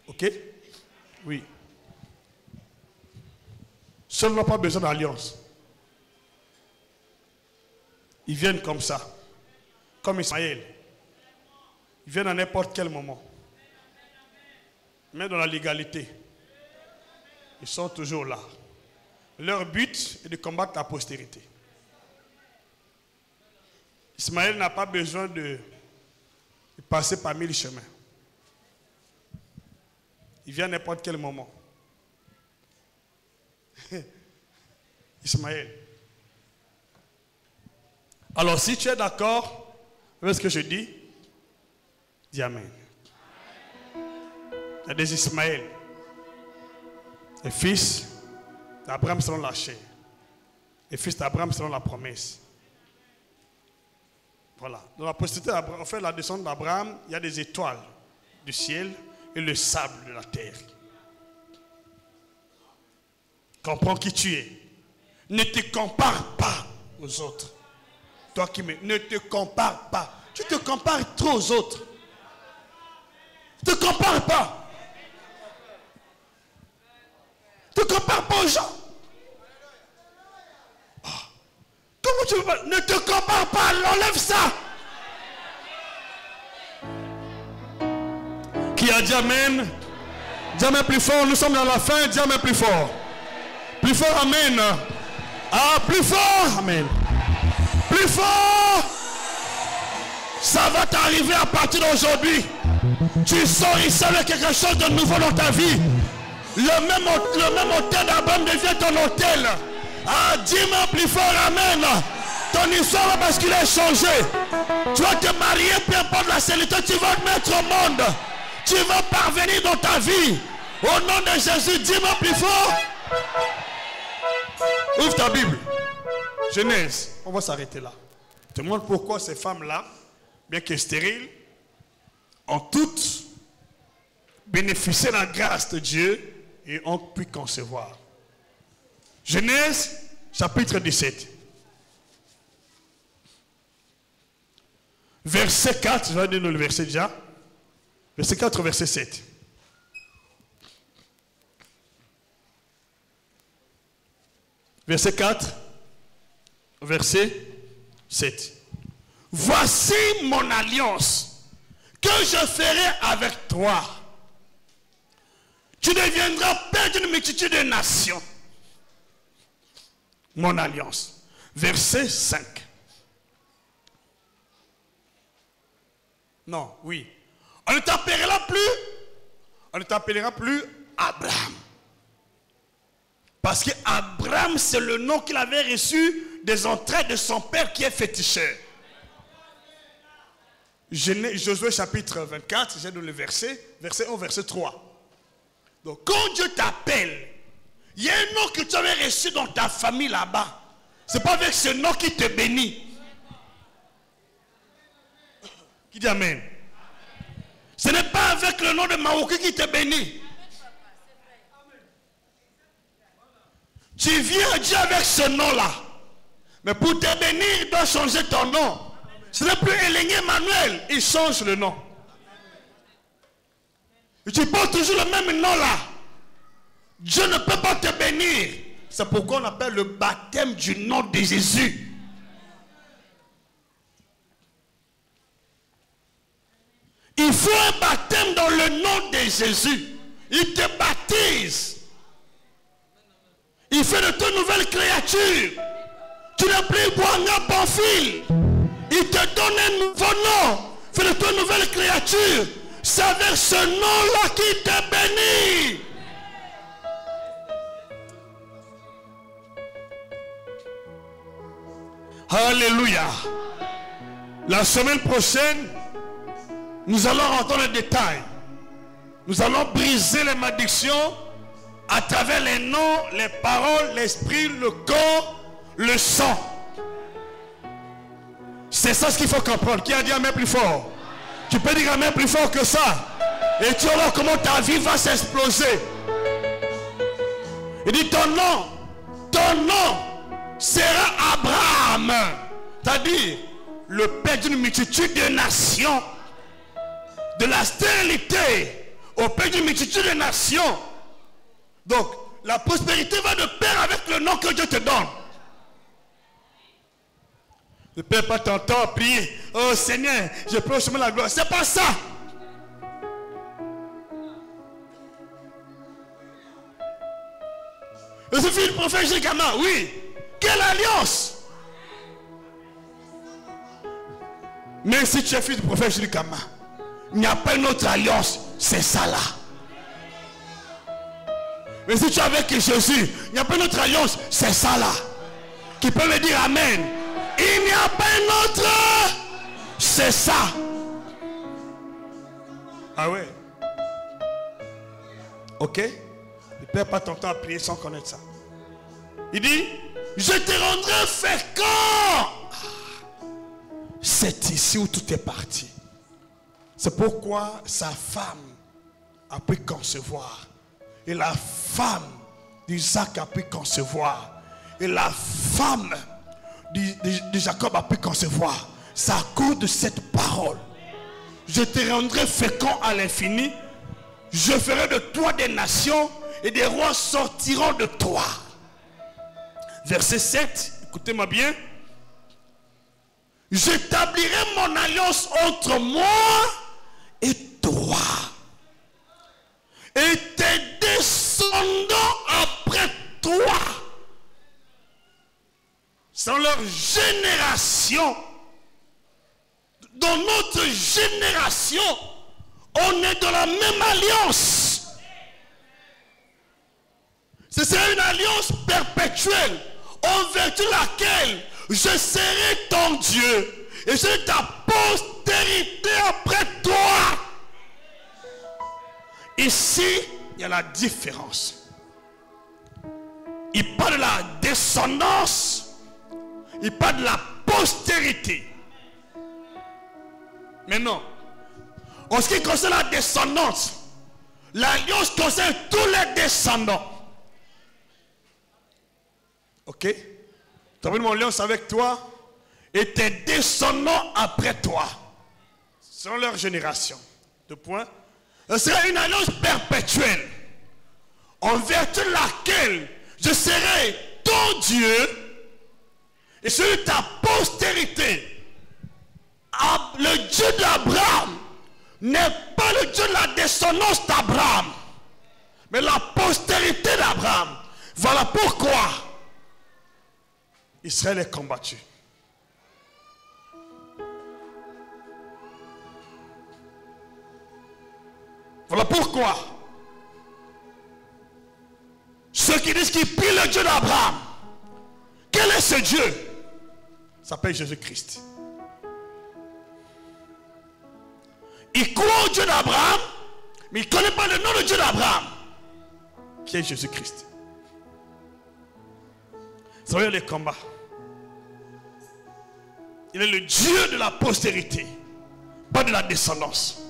Ok? Oui. Ceux n'ont pas besoin d'alliance. Ils viennent comme ça. Comme Ismaël. Ils viennent à n'importe quel moment. Mais dans la légalité. Ils sont toujours là. Leur but est de combattre la postérité. Ismaël n'a pas besoin de passer par 1000 chemins. Il vient à n'importe quel moment. Ismaël. Alors si tu es d'accord avec ce que je dis, dis Amen. Il y a des Ismaël, les fils d'Abraham selon la chair, les fils d'Abraham selon la promesse. Voilà. Dans la postérité d'Abraham, en fait, la descente d'Abraham, il y a des étoiles du ciel et le sable de la terre. Comprends qui tu es. Ne te compare pas aux autres. Toi qui ne te compare pas. Tu te compares trop aux autres. Ne te compare pas. Ne te compare pas aux gens. Oh. Comment tu veux pas? Ne te compare pas. Enlève ça. Qui a dit Amen? Dis Amen plus fort. Nous sommes dans la fin. Dis Amen plus fort. Plus fort, Amen. Ah, plus fort, Amen. Plus fort. Ça va t'arriver à partir d'aujourd'hui. Tu sors ici avec quelque chose de nouveau dans ta vie. Le même hôtel d'Abraham devient ton hôtel. Ah, dis-moi plus fort, Amen. Ton histoire va basculer, changer. Tu vas te marier, peu importe la célébrité, tu vas te mettre au monde. Tu vas parvenir dans ta vie. Au nom de Jésus, dis-moi plus fort. Ouvre ta Bible. Genèse. On va s'arrêter là. Je te montre pourquoi ces femmes-là, bien que stériles, ont toutes bénéficié de la grâce de Dieu et ont pu concevoir. Genèse, chapitre 17. Verset 4, je vais donner le verset déjà. Verset 4, verset 7. Verset 4, verset 7. Voici mon alliance que je ferai avec toi. Tu deviendras père d'une multitude de nations. Mon alliance. Verset 5. Non, oui. On ne t'appellera plus Abraham. Parce que Abraham, c'est le nom qu'il avait reçu des entrailles de son père qui est féticheur. Josué chapitre 24, j'ai donné le verset 1, verset 3. Donc quand Dieu t'appelle, il y a un nom que tu avais reçu dans ta famille là-bas. Ce n'est pas avec ce nom qui te bénit. Qui dit Amen? Ce n'est pas avec le nom de Maouki qui te bénit. Tu viens à Dieu avec ce nom-là. Mais pour te bénir, il doit changer ton nom. Ce n'est plus Élénie Emmanuel. Il change le nom. Et tu portes toujours le même nom là. Dieu ne peut pas te bénir. C'est pourquoi on appelle le baptême du nom de Jésus. Il faut un baptême dans le nom de Jésus. Il te baptise. Il fait de toi une nouvelle créature. Tu n'es plus Boanga Bonfil. Il te donne un nouveau nom. Il fait de toi une nouvelle créature. C'est avec ce nom-là qu'il te bénit. Alléluia. La semaine prochaine, nous allons rentrer dans les détails. Nous allons briser les malédictions à travers les noms, les paroles, l'esprit, le corps, le sang. C'est ça ce qu'il faut comprendre. Qui a dit Amen plus fort? Tu peux dire Amen plus fort que ça. Et tu vas voir comment ta vie va s'exploser. Il dit ton nom sera Abraham. C'est-à-dire le père d'une multitude de nations. De la stérilité au père d'une multitude de nations. Donc, la prospérité va de pair avec le nom que Dieu te donne. Ne perds pas ton temps à prier. Oh Seigneur, je prends le chemin de la gloire. C'est pas ça. Je suis fils du prophète Jégama. Oui. Quelle alliance? Mais si tu es fils du prophète Jégama, il n'y a pas une autre alliance. C'est ça là. Mais si tu es avec Jésus, il n'y a pas une autre alliance. C'est ça là. Qui peut me dire Amen? Il n'y a pas une autre. C'est ça. Ah ouais. Ok. Ne perds pas ton temps à prier sans connaître ça. Il dit, je te rendrai fécond. C'est ici où tout est parti. C'est pourquoi sa femme a pu concevoir. Et la femme d'Isaac a pu concevoir. Et la femme de Jacob a pu concevoir. C'est à cause de cette parole. Je te rendrai fécond à l'infini. Je ferai de toi des nations et des rois sortiront de toi. Verset 7, écoutez-moi bien. J'établirai mon alliance entre moi et toi. Et tes descendants après toi. Sans leur génération. Dans notre génération, on est dans la même alliance. Ce sera une alliance perpétuelle en vertu de laquelle je serai ton Dieu et je serai ta postérité après toi. Ici, il y a la différence. Il parle de la descendance, il parle de la postérité. Mais non. En ce qui concerne la descendance, l'alliance concerne tous les descendants. Ok? Tu as vu mon alliance avec toi et tes descendants après toi. Selon leur génération. Deux points. Ce sera une alliance perpétuelle. En vertu de laquelle je serai ton Dieu et celui de ta postérité. Le Dieu d'Abraham n'est pas le Dieu de la descendance d'Abraham. Mais la postérité d'Abraham. Voilà pourquoi Israël est combattu. Voilà pourquoi ceux qui disent qu'ils prient le Dieu d'Abraham, quel est ce Dieu? Il s'appelle Jésus-Christ. Il croit au Dieu d'Abraham, mais il ne connaît pas le nom de Dieu d'Abraham, qui est Jésus-Christ. Vous savez les combats. Il est le Dieu de la postérité, pas de la descendance.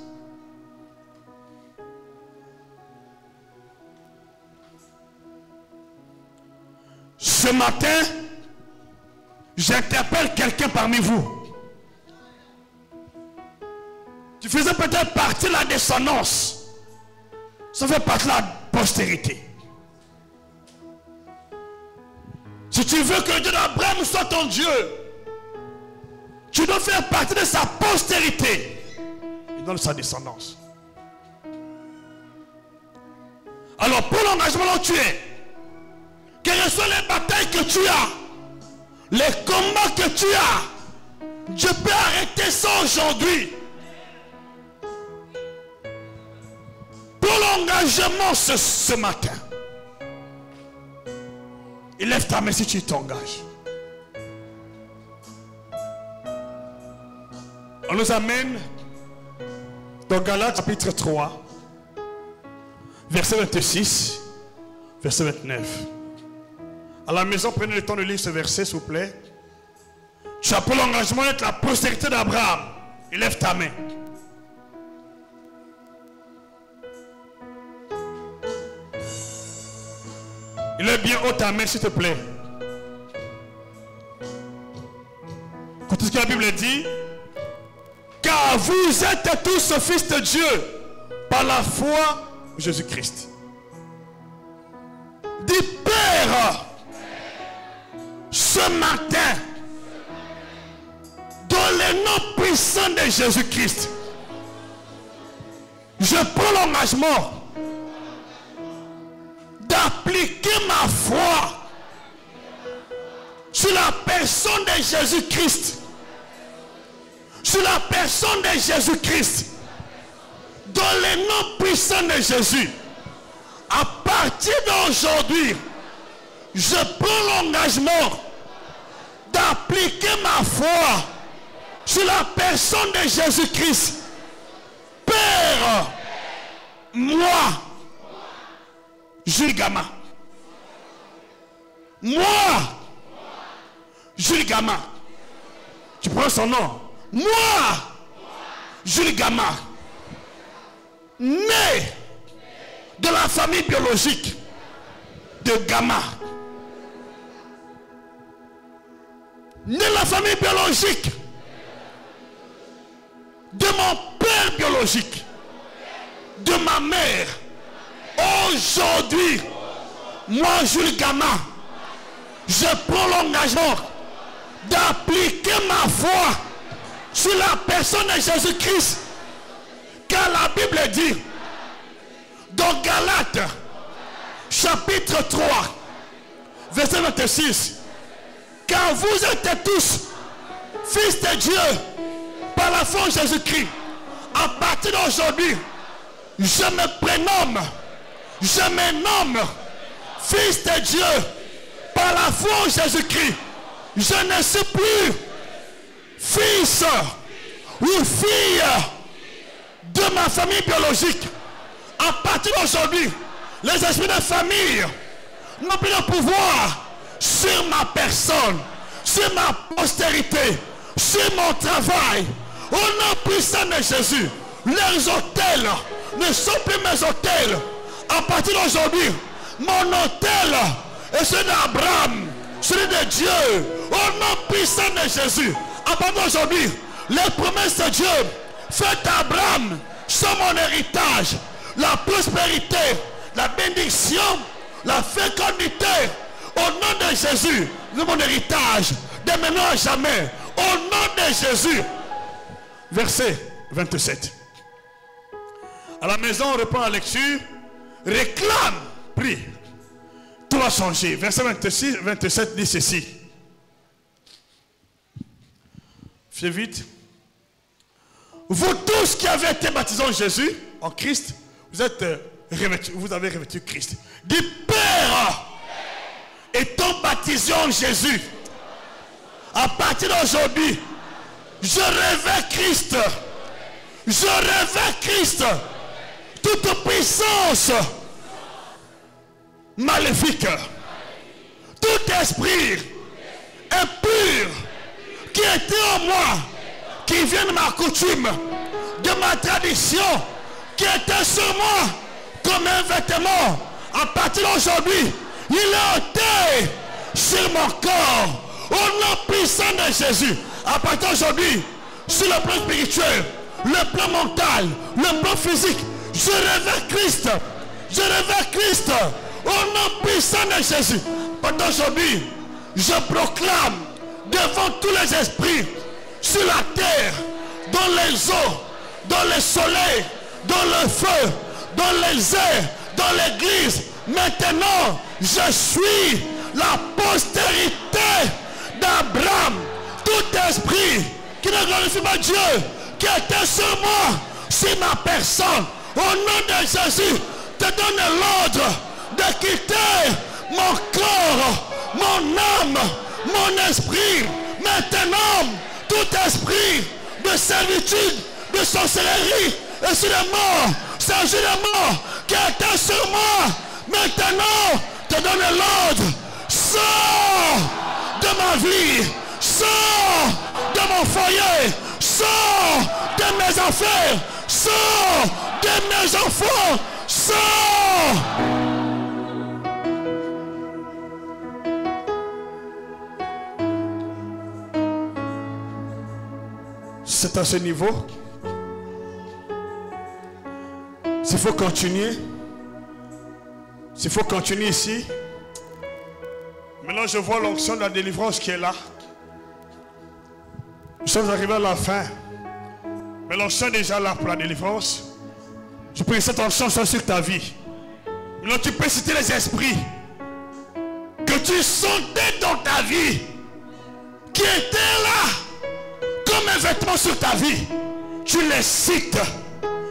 Ce matin, j'interpelle quelqu'un parmi vous. Tu faisais peut-être partie de la descendance. Ça fait partie de la postérité. Si tu veux que le Dieu d'Abraham soit ton Dieu, tu dois faire partie de sa postérité et non de sa descendance. Alors pour l'engagement dont tu es, quelles soient les batailles que tu as, les combats que tu as, Dieu peut arrêter ça aujourd'hui. Pour l'engagement ce matin, élève ta main si tu t'engages. On nous amène dans Galates chapitre 3, verset 26, verset 29. À la maison, prenez le temps de lire ce verset, s'il vous plaît. Tu as pour l'engagement d'être la postérité d'Abraham. Élève ta main. Élève bien haut ta main, s'il te plaît. Écoutez ce que la Bible dit. Car vous êtes tous fils de Dieu par la foi en Jésus-Christ. Dis Père, ce matin, dans le nom puissant de Jésus-Christ, je prends l'engagement d'appliquer ma foi sur la personne de Jésus-Christ. Sur la personne de Jésus-Christ. Dans le nom puissant de Jésus. À partir d'aujourd'hui, je prends l'engagement d'appliquer ma foi sur la personne de Jésus-Christ. Père, moi, Jules Gama. Moi, Jules Gama. Tu prends son nom. Moi, Jules Gama, né de la famille biologique de Gama, né de la famille biologique de mon père biologique, de ma mère. Aujourd'hui, moi, Jules Gama, je prends l'engagement d'appliquer ma foi sur la personne de Jésus-Christ. Car la Bible dit dans Galates chapitre 3 verset 26, car vous êtes tous fils de Dieu par la foi en Jésus-Christ. À partir d'aujourd'hui, je me prénomme, je me nomme fils de Dieu par la foi en Jésus-Christ. Je ne suis plus fils ou fille de ma famille biologique. À partir d'aujourd'hui, les esprits de famille n'ont plus de pouvoir sur ma personne, sur ma postérité, sur mon travail. Au nom puissant de Jésus, leurs hôtels ne sont plus mes hôtels. À partir d'aujourd'hui, mon hôtel est celui d'Abraham, celui de Dieu. Au nom puissant de Jésus, à partir d'aujourd'hui, les promesses de Dieu faites à Abraham sont mon héritage. La prospérité, la bénédiction, la fécondité, au nom de Jésus, c'est mon héritage, de maintenant à jamais. Au nom de Jésus. Verset 27. À la maison, on reprend la lecture. réclame, prie. Tout va changer. Verset 26, 27 dit ceci. Fais vite. Vous tous qui avez été baptisés en Jésus, en Christ, vous êtes revêtus, vous avez revêtu Christ. Dis Père, étant baptisé en Jésus, à partir d'aujourd'hui, je revêts Christ. Je revêts Christ. Toute puissance maléfique, tout esprit impur qui était en moi, qui vient de ma coutume, de ma tradition, qui était sur moi comme un vêtement, à partir d'aujourd'hui, il est ôté sur mon corps, au nom puissant de Jésus. À partir d'aujourd'hui, sur le plan spirituel, le plan mental, le plan physique, je revêts Christ. Je revêts Christ au nom puissant de Jésus. Pendant aujourd'hui, je proclame devant tous les esprits sur la terre, dans les eaux, dans le soleil, dans le feu, dans les airs, dans l'église. Maintenant, je suis la postérité d'Abraham. Tout esprit qui ne glorifie pas Dieu, qui était sur moi, sur ma personne, au nom de Jésus, te donne l'ordre de quitter mon corps, mon âme, mon esprit. Maintenant, tout esprit de servitude, de sorcellerie et sur la mort, s'agit de mort qui était sur moi, maintenant, te donne l'ordre. Sors de ma vie, sors de mon foyer, sors de mes affaires, sors de mes enfants, sors. C'est à ce niveau. S'il faut continuer, s'il faut continuer ici. Maintenant, je vois l'onction de la délivrance qui est là. Nous sommes arrivés à la fin. Mais l'onction est déjà là pour la délivrance. Je prie que cette onction soit sur ta vie. Maintenant, tu peux citer les esprits que tu sentais dans ta vie, qui étaient là comme un vêtement sur ta vie. Tu les cites.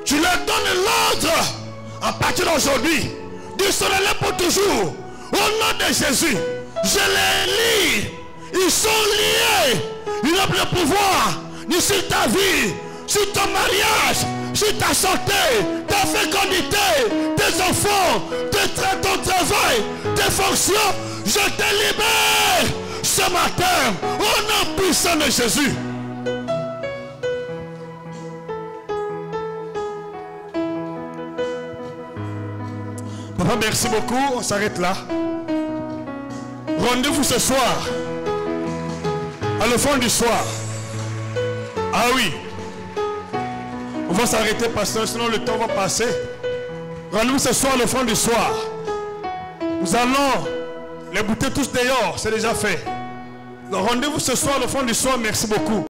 Tu leur donnes l'ordre à partir d'aujourd'hui de se lever pour toujours. Au nom de Jésus, je les lis. Ils sont liés. Ils n'ont plus de pouvoir ni sur ta vie, sur ton mariage, sur ta santé, ta fécondité, tes enfants, ton travail, tes fonctions. Je te libère ce matin au nom puissant de Jésus. Papa, merci beaucoup. On s'arrête là. Rendez-vous ce soir. À le fond du soir. Ah oui. On va s'arrêter parce que sinon le temps va passer. Rendez-vous ce soir, le fond du soir. Nous allons les bouter tous dehors. C'est déjà fait. Donc rendez-vous ce soir, le fond du soir. Merci beaucoup.